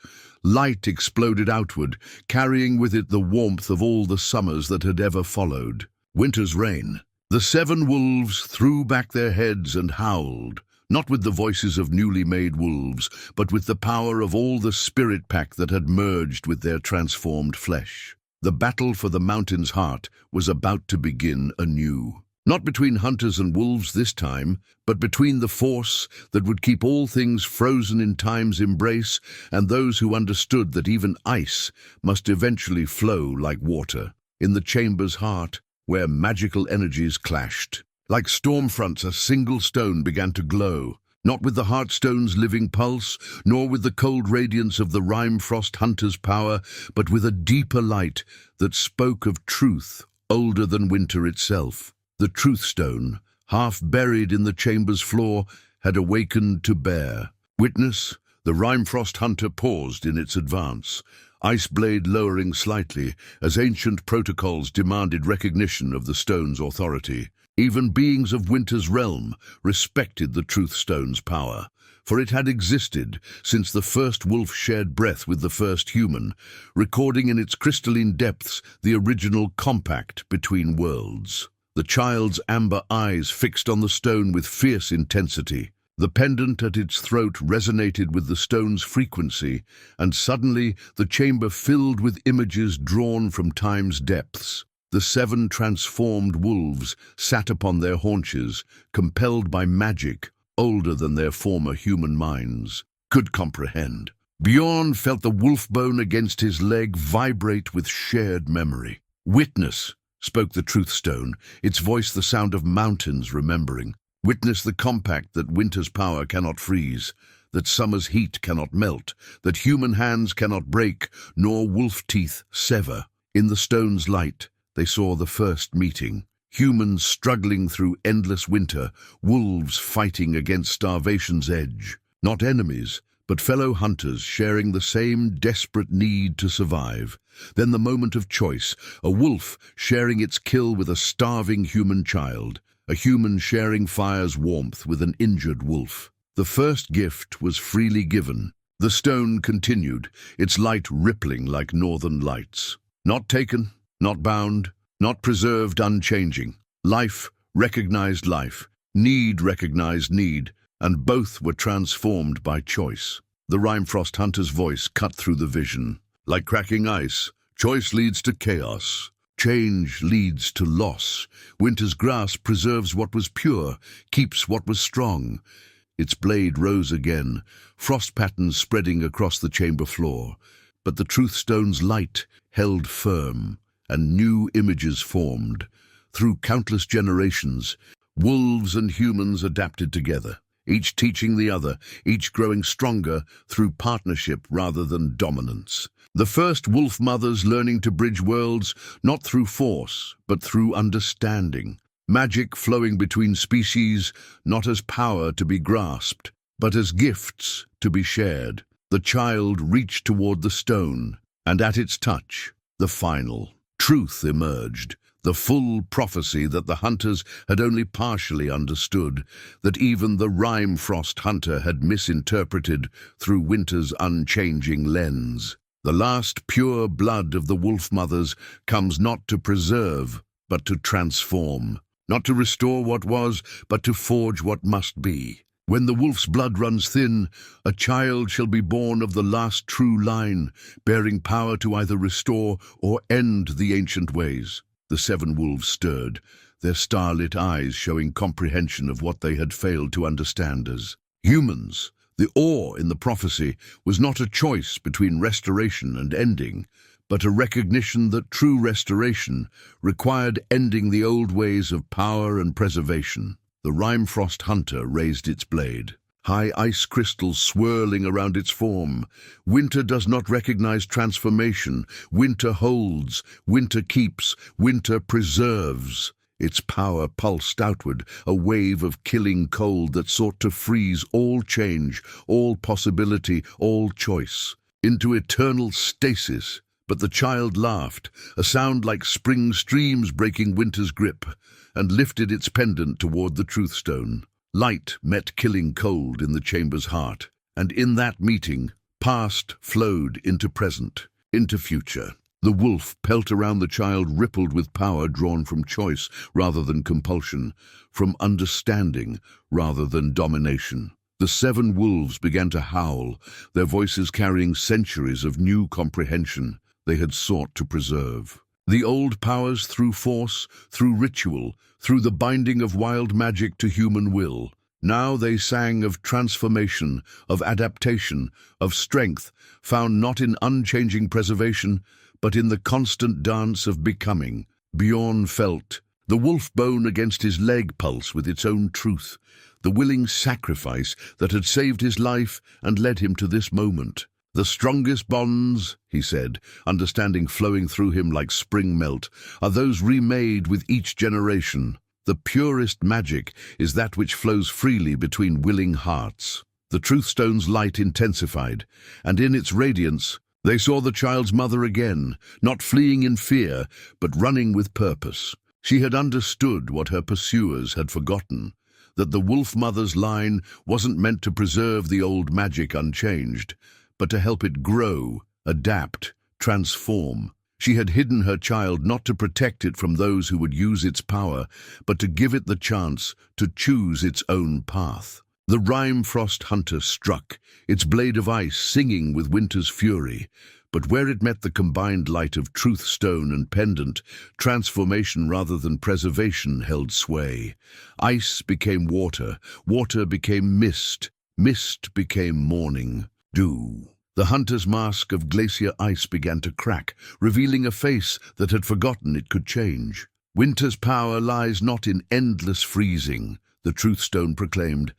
Speaker 1: Light exploded outward, carrying with it the warmth of all the summers that had ever followed. Winter's reign. The 7 wolves threw back their heads and howled, not with the voices of newly made wolves, but with the power of all the spirit pack that had merged with their transformed flesh. The battle for the mountain's heart was about to begin anew. Not between hunters and wolves this time, but between the force that would keep all things frozen in time's embrace and those who understood that even ice must eventually flow like water. In the chamber's heart, where magical energies clashed. Like storm fronts, a single stone began to glow, not with the Heartstone's living pulse, nor with the cold radiance of the Rimefrost hunter's power, but with a deeper light that spoke of truth older than winter itself. The Truth Stone, half buried in the chamber's floor, had awakened to bear. Witness, the Rimefrost hunter paused in its advance, ice blade lowering slightly as ancient protocols demanded recognition of the stone's authority. Even beings of Winter's realm respected the Truth Stone's power, for it had existed since the first wolf shared breath with the first human, recording in its crystalline depths the original compact between worlds. The child's amber eyes fixed on the stone with fierce intensity. The pendant at its throat resonated with the stone's frequency, and suddenly the chamber filled with images drawn from time's depths. The 7 transformed wolves sat upon their haunches, compelled by magic older than their former human minds could comprehend. Bjorn felt the wolf bone against his leg vibrate with shared memory. Witness, spoke the Truth Stone, its voice the sound of mountains remembering. Witness the compact that winter's power cannot freeze, that summer's heat cannot melt, that human hands cannot break, nor wolf teeth sever. In the stone's light, they saw the first meeting. Humans struggling through endless winter, wolves fighting against starvation's edge. Not enemies, but fellow hunters sharing the same desperate need to survive. Then the moment of choice, a wolf sharing its kill with a starving human child, a human sharing fire's warmth with an injured wolf. The first gift was freely given, The stone continued, its light rippling like northern lights. Not taken, not bound, not preserved, unchanging. Life recognized life, need recognized need, and both were transformed by choice. The Rimefrost hunter's voice cut through the vision. Like cracking ice, choice leads to chaos. Change leads to loss. Winter's grasp preserves what was pure, keeps what was strong. Its blade rose again, frost patterns spreading across the chamber floor. But the truth stone's light held firm, and new images formed. Through countless generations, wolves and humans adapted together, each teaching the other, each growing stronger through partnership rather than dominance. The first wolf mothers learning to bridge worlds, not through force, but through understanding. Magic flowing between species, not as power to be grasped, but as gifts to be shared. The child reached toward the stone, and at its touch, the final truth emerged. The full prophecy that the hunters had only partially understood, that even the Rimefrost hunter had misinterpreted through winter's unchanging lens. The last pure blood of the wolf mothers comes not to preserve, but to transform. Not to restore what was, but to forge what must be. When the wolf's blood runs thin, a child shall be born of the last true line, bearing power to either restore or end the ancient ways. The 7 wolves stirred, their starlit eyes showing comprehension of what they had failed to understand as humans. The awe in the prophecy was not a choice between restoration and ending, but a recognition that true restoration required ending the old ways of power and preservation. The Rimefrost hunter raised its blade, high ice crystals swirling around its form. Winter does not recognize transformation. Winter holds, winter keeps, winter preserves. Its power pulsed outward, a wave of killing cold that sought to freeze all change, all possibility, all choice, into eternal stasis. But the child laughed, a sound like spring streams breaking winter's grip, and lifted its pendant toward the truth stone. Light met killing cold in the chamber's heart, and in that meeting, past flowed into present, into future. The wolf pelt around the child rippled with power drawn from choice rather than compulsion, from understanding rather than domination. The 7 wolves began to howl, their voices carrying centuries of new comprehension they had sought to preserve. The old powers through force, through ritual, through the binding of wild magic to human will. Now they sang of transformation, of adaptation, of strength, found not in unchanging preservation, but in the constant dance of becoming. Bjorn felt the wolf bone against his leg pulse with its own truth, the willing sacrifice that had saved his life and led him to this moment. The strongest bonds, he said, understanding flowing through him like spring melt, are those remade with each generation. The purest magic is that which flows freely between willing hearts. The truth stone's light intensified, and in its radiance, they saw the child's mother again, not fleeing in fear, but running with purpose. She had understood what her pursuers had forgotten, that the wolf mother's line wasn't meant to preserve the old magic unchanged, but to help it grow, adapt, transform. She had hidden her child not to protect it from those who would use its power, but to give it the chance to choose its own path. The Rimefrost hunter struck, its blade of ice singing with winter's fury, but where it met the combined light of truth stone and pendant, transformation rather than preservation held sway. Ice became water, water became mist, mist became morning. Dew. The hunter's mask of glacier ice began to crack, revealing a face that had forgotten it could change. Winter's power lies not in endless freezing, the truth stone proclaimed,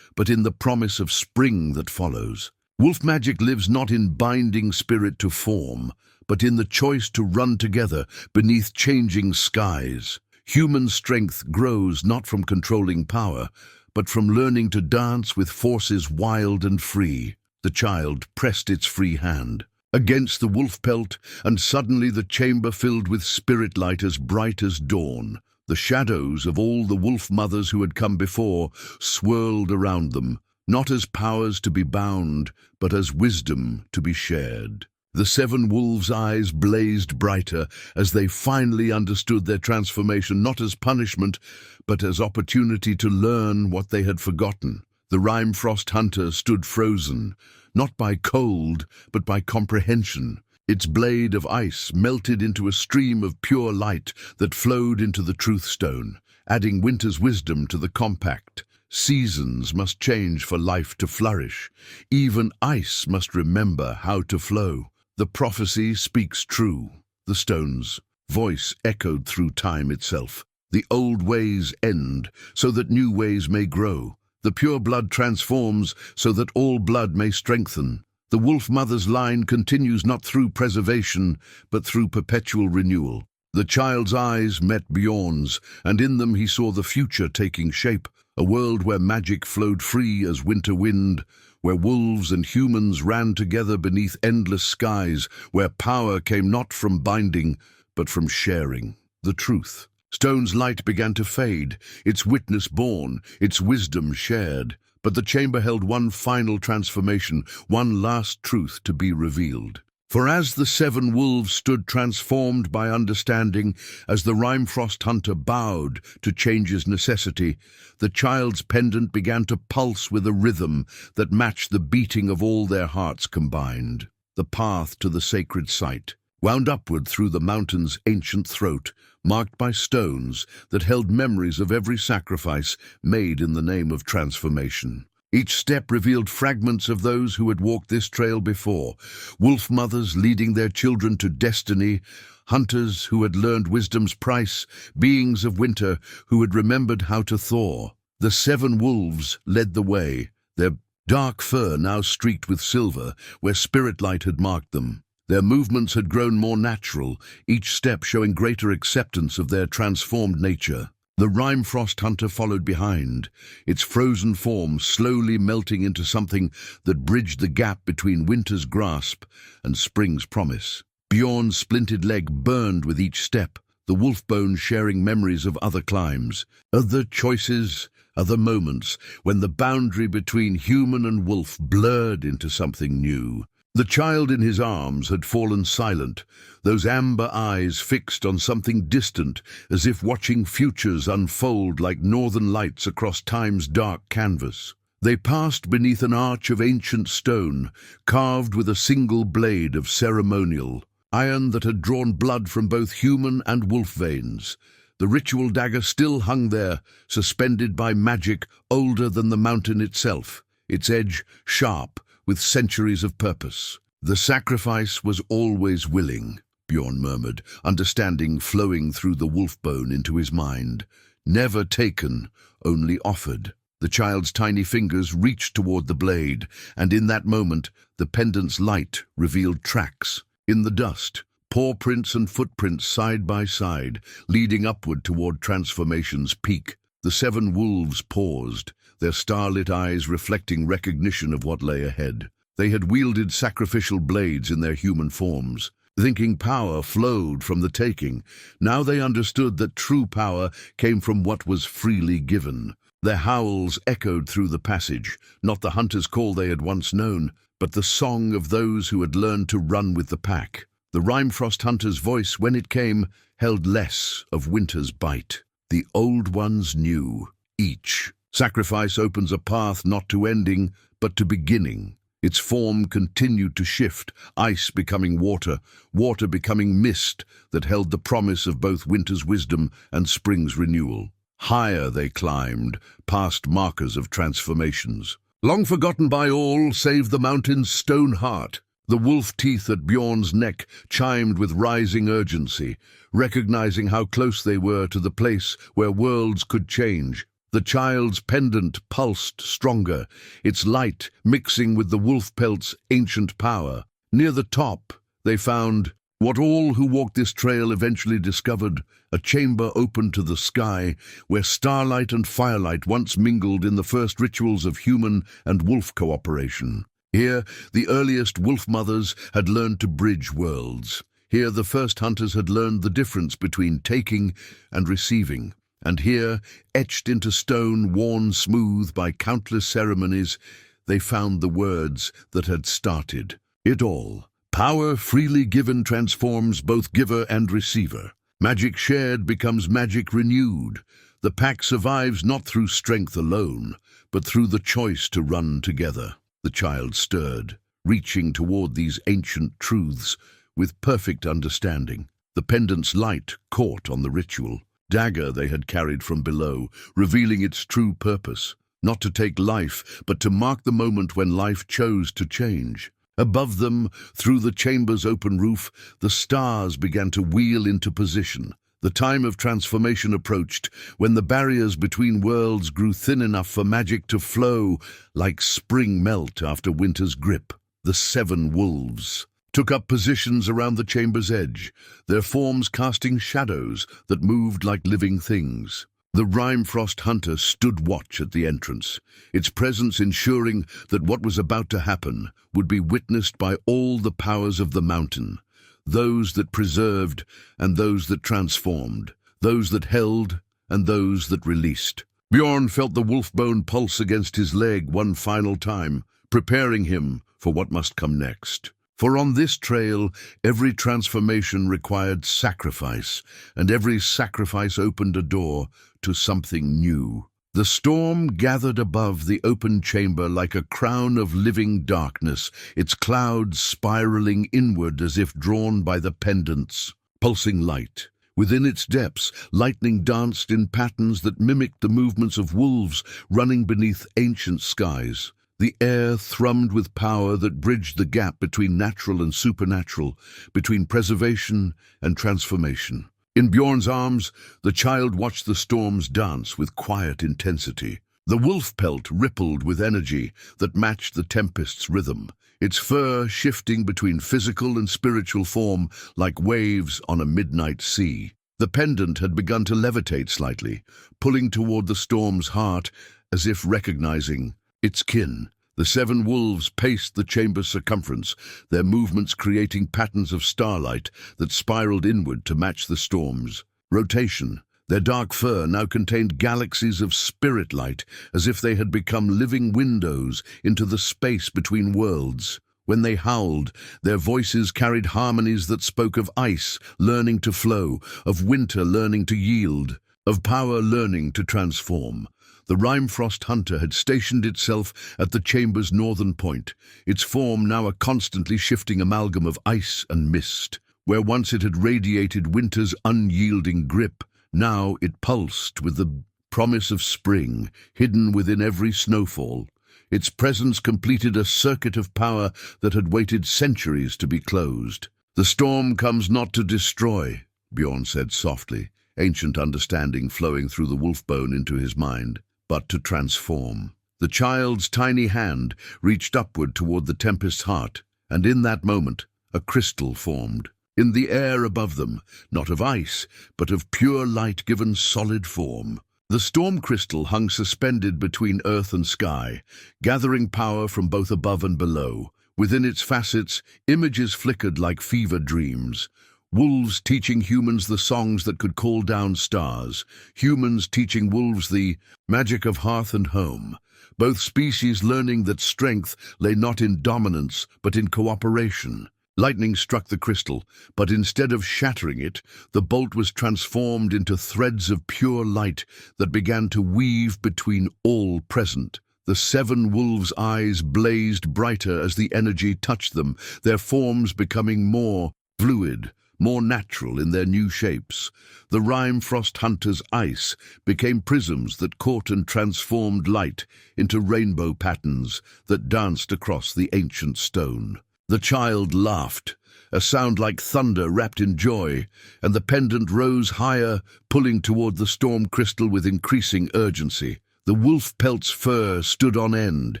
Speaker 1: but in the promise of spring that follows. Wolf magic lives not in binding spirit to form, but in the choice to run together beneath changing skies. Human strength grows not from controlling power, but from learning to dance with forces wild and free. The child pressed its free hand against the wolf pelt, and suddenly the chamber filled with spirit light as bright as dawn. The shadows of all the wolf mothers who had come before swirled around them, not as powers to be bound, but as wisdom to be shared. The seven wolves' eyes blazed brighter as they finally understood their transformation not as punishment, but as opportunity to learn what they had forgotten. The Rime-Frost hunter stood frozen, not by cold, but by comprehension. Its blade of ice melted into a stream of pure light that flowed into the truth stone, adding winter's wisdom to the compact. Seasons must change for life to flourish. Even ice must remember how to flow. The prophecy speaks true. The stone's voice echoed through time itself. The old ways end, so that new ways may grow. The pure blood transforms, so that all blood may strengthen. The wolf mother's line continues not through preservation, but through perpetual renewal. The child's eyes met Bjorn's, and in them he saw the future taking shape, a world where magic flowed free as winter wind, where wolves and humans ran together beneath endless skies, where power came not from binding, but from sharing the truth. Stone's light began to fade, its witness born, its wisdom shared. But the chamber held one final transformation, one last truth to be revealed. For as the seven wolves stood transformed by understanding, as the Rime-Frost hunter bowed to change's necessity, the child's pendant began to pulse with a rhythm that matched the beating of all their hearts combined. The path to the sacred site wound upward through the mountain's ancient throat, marked by stones that held memories of every sacrifice made in the name of transformation. Each step revealed fragments of those who had walked this trail before, wolf mothers leading their children to destiny, hunters who had learned wisdom's price, beings of winter who had remembered how to thaw. The seven wolves led the way, their dark fur now streaked with silver, where spirit light had marked them. Their movements had grown more natural, each step showing greater acceptance of their transformed nature. The Rime-Frost hunter followed behind, its frozen form slowly melting into something that bridged the gap between winter's grasp and spring's promise. Bjorn's splinted leg burned with each step, the wolf bone sharing memories of other climbs, other choices, other moments when the boundary between human and wolf blurred into something new. The child in his arms had fallen silent, those amber eyes fixed on something distant, as if watching futures unfold like northern lights across time's dark canvas. They passed beneath an arch of ancient stone, carved with a single blade of ceremonial, iron that had drawn blood from both human and wolf veins. The ritual dagger still hung there, suspended by magic older than the mountain itself, its edge sharp, with centuries of purpose. The sacrifice was always willing, Bjorn murmured, understanding flowing through the wolf bone into his mind. Never taken, only offered. The child's tiny fingers reached toward the blade, and in that moment, the pendant's light revealed tracks. In the dust, paw prints and footprints side by side, leading upward toward transformation's peak. The seven wolves paused, their starlit eyes reflecting recognition of what lay ahead. They had wielded sacrificial blades in their human forms, thinking power flowed from the taking. Now they understood that true power came from what was freely given. Their howls echoed through the passage, not the hunter's call they had once known, but the song of those who had learned to run with the pack. The Rime-Frost hunter's voice, when it came, held less of winter's bite. The old ones knew, each sacrifice opens a path not to ending, but to beginning. Its form continued to shift, ice becoming water, water becoming mist that held the promise of both winter's wisdom and spring's renewal. Higher they climbed, past markers of transformations. Long forgotten by all, save the mountain's stone heart. The wolf teeth at Bjorn's neck chimed with rising urgency, recognizing how close they were to the place where worlds could change. The child's pendant pulsed stronger, its light mixing with the wolf pelt's ancient power. Near the top, they found what all who walked this trail eventually discovered, a chamber open to the sky, where starlight and firelight once mingled in the first rituals of human and wolf cooperation. Here, the earliest wolf mothers had learned to bridge worlds. Here, the first hunters had learned the difference between taking and receiving. And here, etched into stone, worn smooth by countless ceremonies, they found the words that had started it all. Power freely given transforms both giver and receiver. Magic shared becomes magic renewed. The pack survives not through strength alone, but through the choice to run together. The child stirred, reaching toward these ancient truths with perfect understanding. The pendant's light caught on the ritual dagger they had carried from below, revealing its true purpose, not to take life, but to mark the moment when life chose to change. Above them, through the chamber's open roof, the stars began to wheel into position. The time of transformation approached, when the barriers between worlds grew thin enough for magic to flow like spring melt after winter's grip. The 7 wolves took up positions around the chamber's edge, their forms casting shadows that moved like living things. The Rimefrost hunter stood watch at the entrance, its presence ensuring that what was about to happen would be witnessed by all the powers of the mountain, those that preserved and those that transformed, those that held and those that released. Bjorn felt the wolfbone pulse against his leg one final time, preparing him for what must come next. For on this trail, every transformation required sacrifice, and every sacrifice opened a door to something new. The storm gathered above the open chamber like a crown of living darkness, its clouds spiraling inward as if drawn by the pendant's pulsing light. Within its depths, lightning danced in patterns that mimicked the movements of wolves running beneath ancient skies. The air thrummed with power that bridged the gap between natural and supernatural, between preservation and transformation. In Bjorn's arms, the child watched the storms dance with quiet intensity. The wolf pelt rippled with energy that matched the tempest's rhythm, its fur shifting between physical and spiritual form like waves on a midnight sea. The pendant had begun to levitate slightly, pulling toward the storm's heart as if recognizing its kin. The 7 wolves paced the chamber's circumference, their movements creating patterns of starlight that spiraled inward to match the storm's rotation. Their dark fur now contained galaxies of spirit light, as if they had become living windows into the space between worlds. When they howled, their voices carried harmonies that spoke of ice learning to flow, of winter learning to yield, of power learning to transform. The Rimefrost hunter had stationed itself at the chamber's northern point, its form now a constantly shifting amalgam of ice and mist. Where once it had radiated winter's unyielding grip, now it pulsed with the promise of spring, hidden within every snowfall. Its presence completed a circuit of power that had waited centuries to be closed. "The storm comes not to destroy," Bjorn said softly, ancient understanding flowing through the wolfbone into his mind, "but to transform." The child's tiny hand reached upward toward the tempest's heart, and in that moment, a crystal formed. In the air above them, not of ice, but of pure light given solid form. The storm crystal hung suspended between earth and sky, gathering power from both above and below. Within its facets, images flickered like fever dreams. Wolves teaching humans the songs that could call down stars, humans teaching wolves the magic of hearth and home, both species learning that strength lay not in dominance but in cooperation. Lightning struck the crystal, but instead of shattering it, the bolt was transformed into threads of pure light that began to weave between all present. The 7 wolves' eyes blazed brighter as the energy touched them, their forms becoming more fluid, more natural in their new shapes. The Rimefrost hunter's ice became prisms that caught and transformed light into rainbow patterns that danced across the ancient stone. The child laughed, a sound like thunder wrapped in joy, and the pendant rose higher, pulling toward the storm crystal with increasing urgency. The wolf pelt's fur stood on end,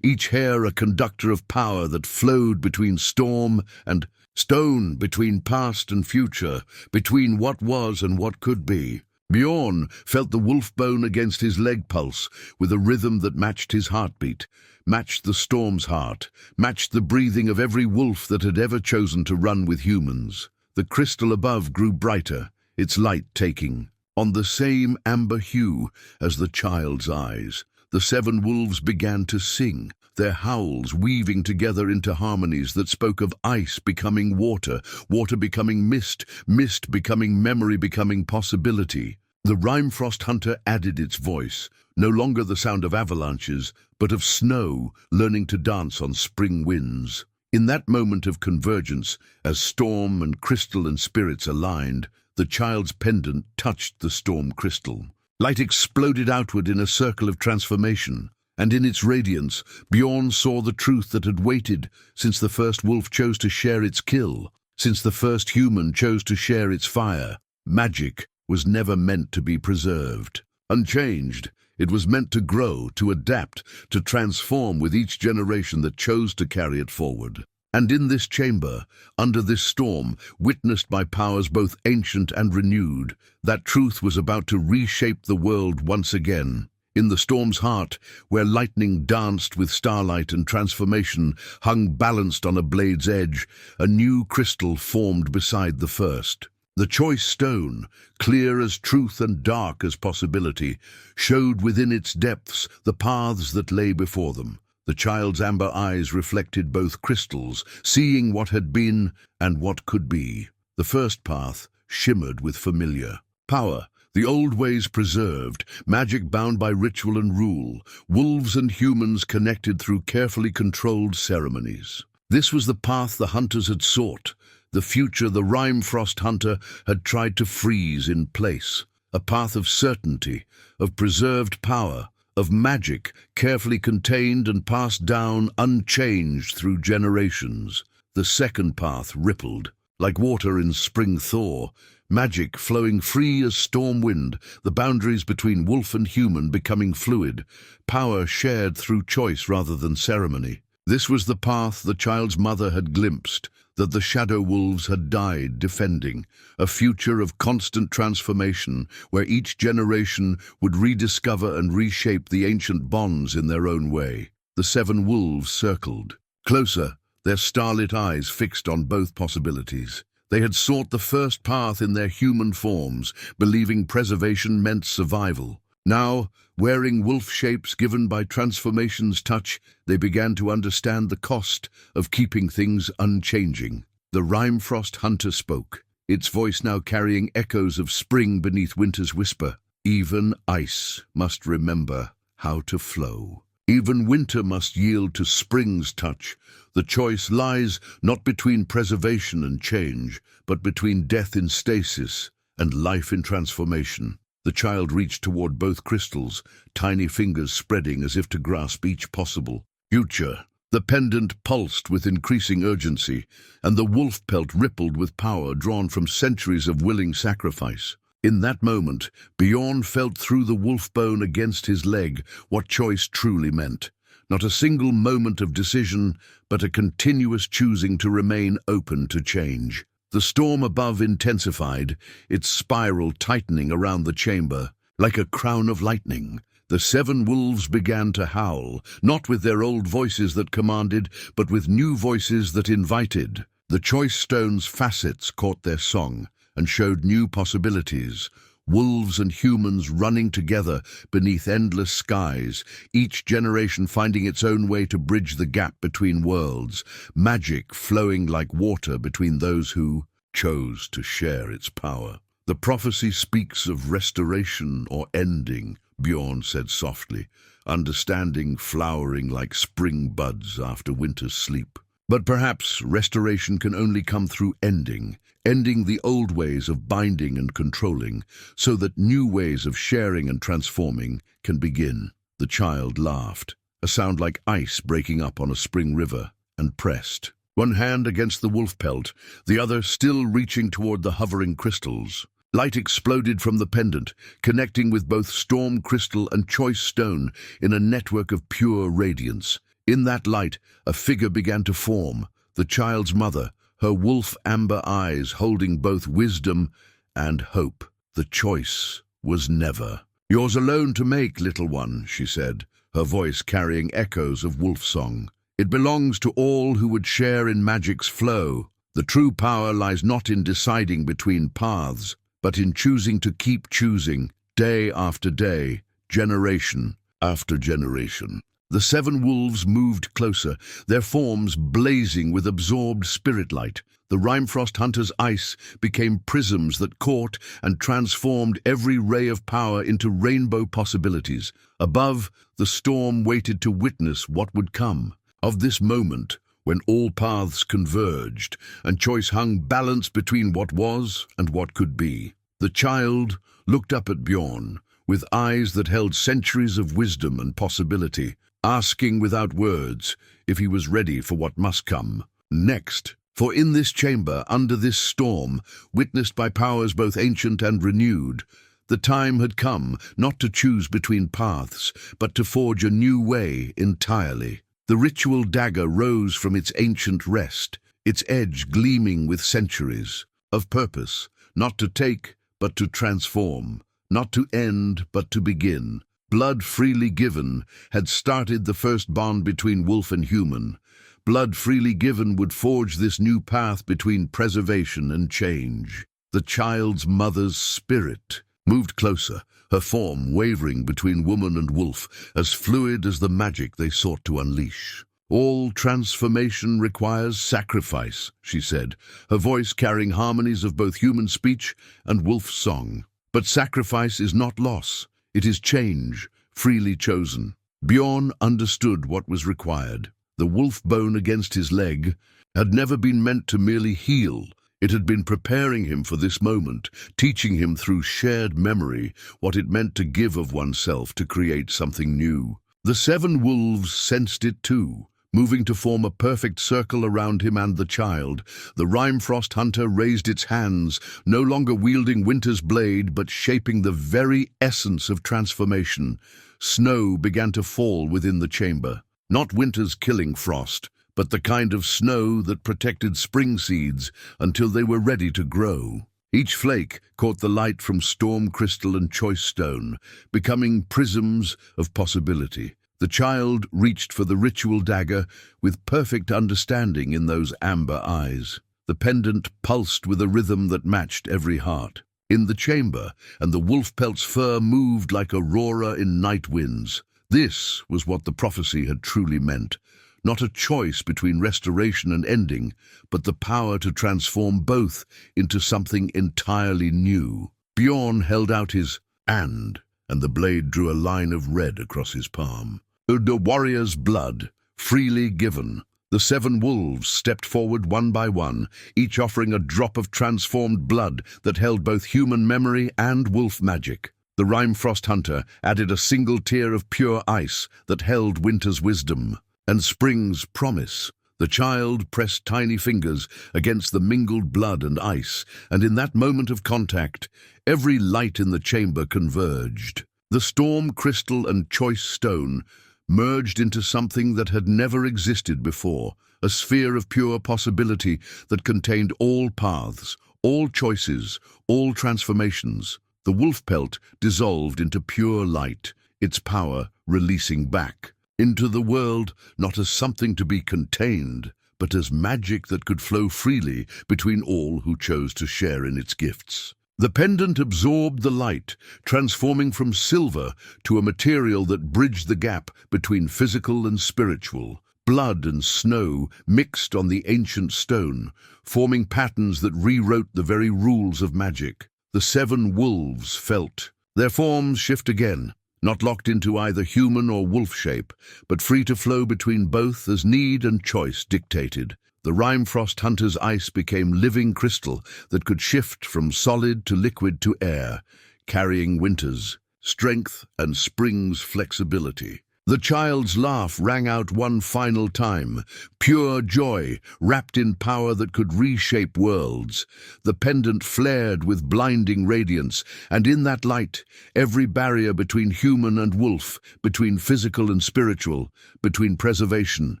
Speaker 1: each hair a conductor of power that flowed between storm and stone, between past and future, between what was and what could be. Bjorn felt the wolf bone against his leg pulse with a rhythm that matched his heartbeat, matched the storm's heart, matched the breathing of every wolf that had ever chosen to run with humans. The crystal above grew brighter, its light taking on the same amber hue as the child's eyes. The seven wolves began to sing, their howls weaving together into harmonies that spoke of ice becoming water, water becoming mist, mist becoming memory, becoming possibility. The Rime-Frost hunter added its voice, no longer the sound of avalanches, but of snow learning to dance on spring winds. In that moment of convergence, as storm and crystal and spirits aligned, the child's pendant touched the storm crystal. Light exploded outward in a circle of transformation, and in its radiance, Bjorn saw the truth that had waited since the first wolf chose to share its kill, since the first human chose to share its fire. Magic was never meant to be preserved. Unchanged, it was meant to grow, to adapt, to transform with each generation that chose to carry it forward. And in this chamber, under this storm, witnessed by powers both ancient and renewed, that truth was about to reshape the world once again. In the storm's heart, where lightning danced with starlight and transformation hung balanced on a blade's edge, a new crystal formed beside the first. The choice stone, clear as truth and dark as possibility, showed within its depths the paths that lay before them. The child's amber eyes reflected both crystals, seeing what had been and what could be. The first path shimmered with familiar power, the old ways preserved, magic bound by ritual and rule, wolves and humans connected through carefully controlled ceremonies. This was the path the hunters had sought, the future the Rime-Frost hunter had tried to freeze in place, a path of certainty, of preserved power, of magic carefully contained and passed down unchanged through generations. The second path rippled, like water in spring thaw, magic flowing free as storm wind, the boundaries between wolf and human becoming fluid, power shared through choice rather than ceremony. This was the path the child's mother had glimpsed, that the shadow wolves had died defending, a future of constant transformation where each generation would rediscover and reshape the ancient bonds in their own way. The seven wolves circled. Closer, their starlit eyes fixed on both possibilities. They had sought the first path in their human forms, believing preservation meant survival. Now, wearing wolf shapes given by transformation's touch, they began to understand the cost of keeping things unchanging. The Rime-Frost hunter spoke, its voice now carrying echoes of spring beneath winter's whisper. Even ice must remember how to flow. Even winter must yield to spring's touch. The choice lies not between preservation and change, but between death in stasis and life in transformation. The child reached toward both crystals, tiny fingers spreading as if to grasp each possible future. The pendant pulsed with increasing urgency, and the wolf pelt rippled with power drawn from centuries of willing sacrifice. In that moment, Bjorn felt through the wolf bone against his leg what choice truly meant. Not a single moment of decision, but a continuous choosing to remain open to change. The storm above intensified, its spiral tightening around the chamber. Like a crown of lightning, the seven wolves began to howl, not with their old voices that commanded, but with new voices that invited. The choice stone's facets caught their song and showed new possibilities. Wolves and humans running together beneath endless skies, each generation finding its own way to bridge the gap between worlds, magic flowing like water between those who chose to share its power. The prophecy speaks of restoration or ending, Bjorn said softly, understanding flowering like spring buds after winter's sleep. But perhaps restoration can only come through ending the old ways of binding and controlling, so that new ways of sharing and transforming can begin. The child laughed, a sound like ice breaking up on a spring river, and pressed, one hand against the wolf pelt, the other still reaching toward the hovering crystals. Light exploded from the pendant, connecting with both storm crystal and choice stone in a network of pure radiance. In that light, a figure began to form, the child's mother, her wolf amber eyes holding both wisdom and hope. The choice was never yours alone to make, little one, she said, her voice carrying echoes of wolf song. It belongs to all who would share in magic's flow. The true power lies not in deciding between paths, but in choosing to keep choosing, day after day, generation after generation. The 7 wolves moved closer, their forms blazing with absorbed spirit light. The Rimefrost hunter's ice became prisms that caught and transformed every ray of power into rainbow possibilities. Above, the storm waited to witness what would come. Of this moment, when all paths converged, and choice hung balanced between what was and what could be. The child looked up at Bjorn, with eyes that held centuries of wisdom and possibility, asking without words if he was ready for what must come next. For in this chamber, under this storm, witnessed by powers both ancient and renewed, the time had come not to choose between paths, but to forge a new way entirely. The ritual dagger rose from its ancient rest, its edge gleaming with centuries of purpose, not to take, but to transform, not to end, but to begin. Blood freely given had started the first bond between wolf and human. Blood freely given would forge this new path between preservation and change. The child's mother's spirit moved closer, her form wavering between woman and wolf, as fluid as the magic they sought to unleash. All transformation requires sacrifice, she said, her voice carrying harmonies of both human speech and wolf song. But sacrifice is not loss, it is change, freely chosen. Bjorn understood what was required. The wolf bone against his leg had never been meant to merely heal. It had been preparing him for this moment, teaching him through shared memory what it meant to give of oneself to create something new. The 7 wolves sensed it too, moving to form a perfect circle around him and the child. The Rimefrost hunter raised its hands, no longer wielding winter's blade, but shaping the very essence of transformation. Snow began to fall within the chamber. Not winter's killing frost, but the kind of snow that protected spring seeds until they were ready to grow. Each flake caught the light from storm crystal and choice stone, becoming prisms of possibility. The child reached for the ritual dagger with perfect understanding in those amber eyes. The pendant pulsed with a rhythm that matched every heart. In the chamber, and the wolf pelt's fur moved like aurora in night winds. This was what the prophecy had truly meant. Not a choice between restoration and ending, but the power to transform both into something entirely new. Bjorn held out his hand, and the blade drew a line of red across his palm. The warrior's blood, freely given. The 7 wolves stepped forward one by one, each offering a drop of transformed blood that held both human memory and wolf magic. The Rimefrost hunter added a single tear of pure ice that held winter's wisdom and spring's promise. The child pressed tiny fingers against the mingled blood and ice, and in that moment of contact, every light in the chamber converged. The storm crystal and choice stone merged into something that had never existed before, a sphere of pure possibility that contained all paths, all choices, all transformations. The wolf pelt dissolved into pure light, its power releasing back into the world, not as something to be contained, but as magic that could flow freely between all who chose to share in its gifts. The pendant absorbed the light, transforming from silver to a material that bridged the gap between physical and spiritual. Blood and snow mixed on the ancient stone, forming patterns that rewrote the very rules of magic. The 7 wolves felt their forms shift again, not locked into either human or wolf shape, but free to flow between both as need and choice dictated. The Rimefrost hunter's ice became living crystal that could shift from solid to liquid to air, carrying winter's strength and spring's flexibility. The child's laugh rang out one final time, pure joy, wrapped in power that could reshape worlds. The pendant flared with blinding radiance, and in that light, every barrier between human and wolf, between physical and spiritual, between preservation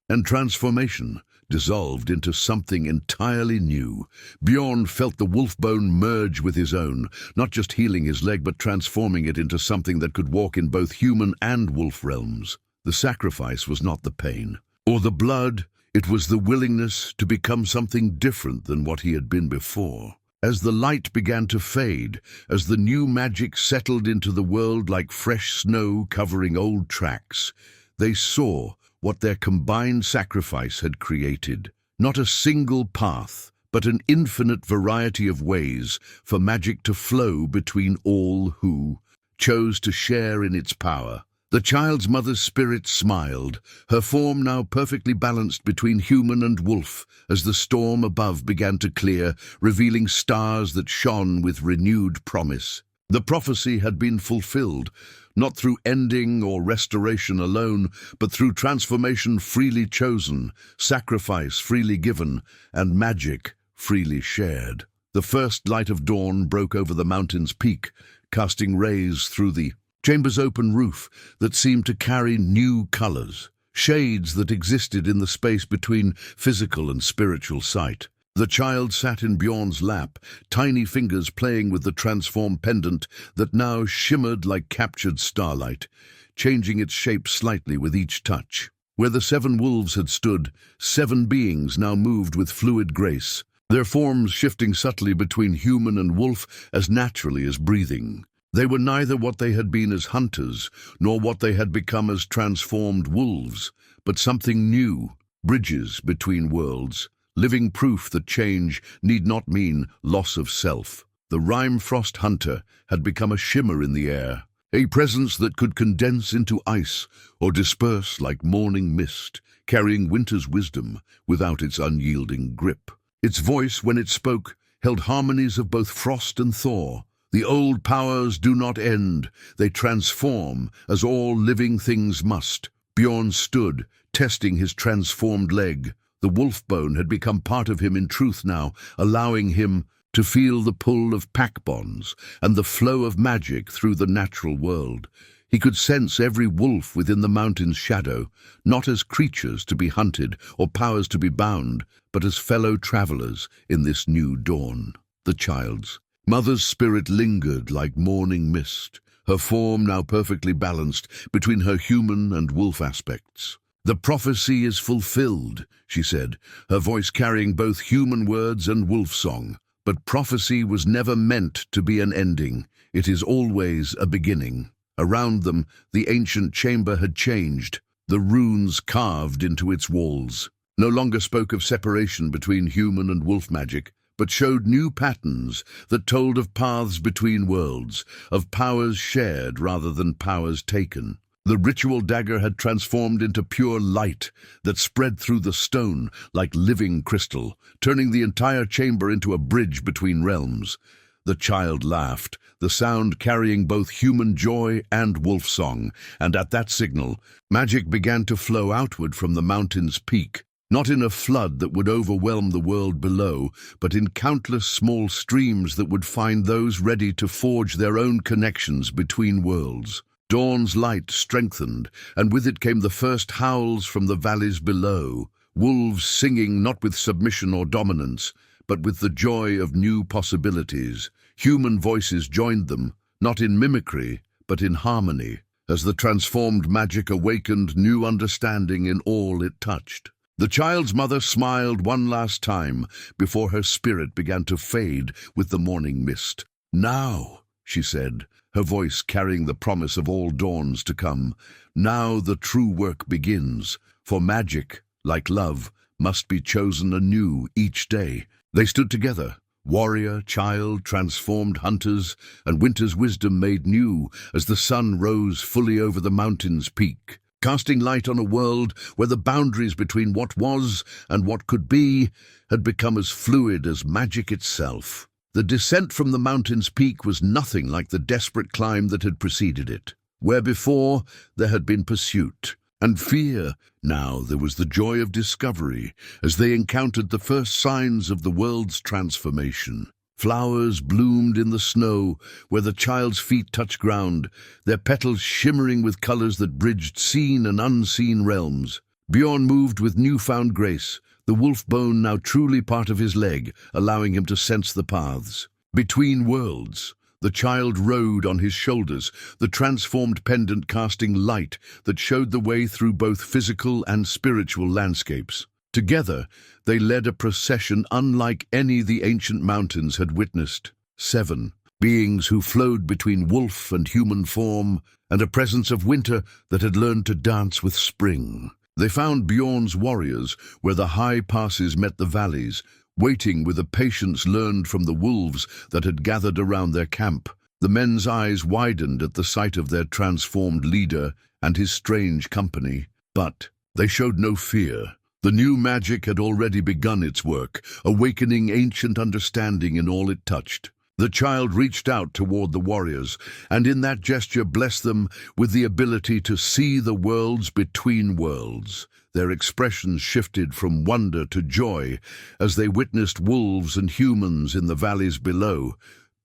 Speaker 1: and transformation, dissolved into something entirely new. Bjorn felt the wolf bone merge with his own, not just healing his leg but transforming it into something that could walk in both human and wolf realms. The sacrifice was not the pain or the blood, it was the willingness to become something different than what he had been before. As the light began to fade, as the new magic settled into the world like fresh snow covering old tracks, they saw what their combined sacrifice had created. Not a single path, but an infinite variety of ways for magic to flow between all who chose to share in its power. The child's mother's spirit smiled, her form now perfectly balanced between human and wolf, as the storm above began to clear, revealing stars that shone with renewed promise. The prophecy had been fulfilled, not through ending or restoration alone, but through transformation freely chosen, sacrifice freely given, and magic freely shared. The first light of dawn broke over the mountain's peak, casting rays through the chamber's open roof that seemed to carry new colors, shades that existed in the space between physical and spiritual sight. The child sat in Bjorn's lap, tiny fingers playing with the transformed pendant that now shimmered like captured starlight, changing its shape slightly with each touch. Where the 7 wolves had stood, 7 beings now moved with fluid grace, their forms shifting subtly between human and wolf as naturally as breathing. They were neither what they had been as hunters, nor what they had become as transformed wolves, but something new, bridges between worlds, living proof that change need not mean loss of self. The Rime-Frost hunter had become a shimmer in the air, a presence that could condense into ice or disperse like morning mist, carrying winter's wisdom without its unyielding grip. Its voice, when it spoke, held harmonies of both frost and thaw. The old powers do not end, they transform, as all living things must. Bjorn stood, testing his transformed leg. The wolf bone had become part of him in truth now, allowing him to feel the pull of pack bonds and the flow of magic through the natural world. He could sense every wolf within the mountain's shadow, not as creatures to be hunted or powers to be bound, but as fellow travelers in this new dawn. The child's mother's spirit lingered like morning mist, her form now perfectly balanced between her human and wolf aspects. "The prophecy is fulfilled," she said, her voice carrying both human words and wolf song. But prophecy was never meant to be an ending. It is always a beginning. Around them, the ancient chamber had changed. The runes carved into its walls no longer spoke of separation between human and wolf magic, but showed new patterns that told of paths between worlds, of powers shared rather than powers taken. The ritual dagger had transformed into pure light that spread through the stone like living crystal, turning the entire chamber into a bridge between realms. The child laughed, the sound carrying both human joy and wolf song, and at that signal, magic began to flow outward from the mountain's peak, not in a flood that would overwhelm the world below, but in countless small streams that would find those ready to forge their own connections between worlds. Dawn's light strengthened, and with it came the first howls from the valleys below, wolves singing not with submission or dominance, but with the joy of new possibilities. Human voices joined them, not in mimicry, but in harmony, as the transformed magic awakened new understanding in all it touched. The child's mother smiled one last time before her spirit began to fade with the morning mist. "Now," she said, her voice carrying the promise of all dawns to come, "now the true work begins, for magic, like love, must be chosen anew each day." They stood together, warrior, child, transformed hunters, and winter's wisdom made new as the sun rose fully over the mountain's peak, casting light on a world where the boundaries between what was and what could be had become as fluid as magic itself. The descent from the mountain's peak was nothing like the desperate climb that had preceded it. Where before there had been pursuit and fear, now there was the joy of discovery as they encountered the first signs of the world's transformation. Flowers bloomed in the snow where the child's feet touched ground, their petals shimmering with colors that bridged seen and unseen realms. Bjorn moved with newfound grace, the wolf bone now truly part of his leg, allowing him to sense the paths. Between worlds, the child rode on his shoulders, the transformed pendant casting light that showed the way through both physical and spiritual landscapes. Together, they led a procession unlike any the ancient mountains had witnessed. 7. Beings who flowed between wolf and human form, and a presence of winter that had learned to dance with spring. They found Bjorn's warriors where the high passes met the valleys, waiting with a patience learned from the wolves that had gathered around their camp. The men's eyes widened at the sight of their transformed leader and his strange company, but they showed no fear. The new magic had already begun its work, awakening ancient understanding in all it touched. The child reached out toward the warriors, and in that gesture blessed them with the ability to see the worlds between worlds. Their expressions shifted from wonder to joy as they witnessed wolves and humans in the valleys below,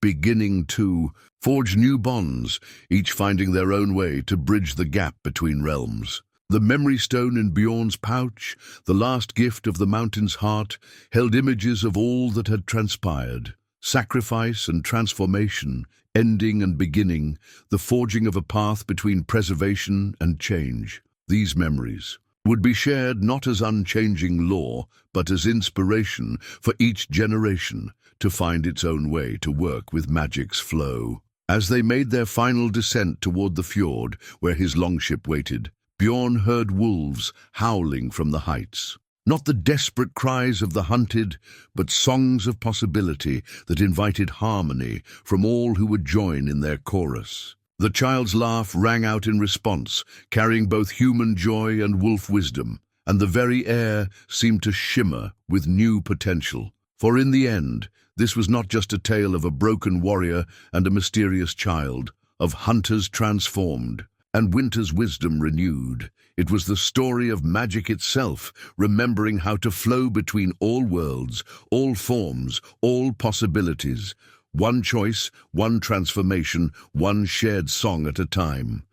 Speaker 1: beginning to forge new bonds, each finding their own way to bridge the gap between realms. The memory stone in Bjorn's pouch, the last gift of the mountain's heart, held images of all that had transpired. Sacrifice and transformation, ending and beginning, the forging of a path between preservation and change. These memories would be shared not as unchanging law, but as inspiration for each generation to find its own way to work with magic's flow. As they made their final descent toward the fjord where his longship waited, Bjorn heard wolves howling from the heights. Not the desperate cries of the hunted, but songs of possibility that invited harmony from all who would join in their chorus. The child's laugh rang out in response, carrying both human joy and wolf wisdom, and the very air seemed to shimmer with new potential. For in the end, this was not just a tale of a broken warrior and a mysterious child, of hunters transformed and winter's wisdom renewed. It was the story of magic itself, remembering how to flow between all worlds, all forms, all possibilities. One choice, one transformation, one shared song at a time.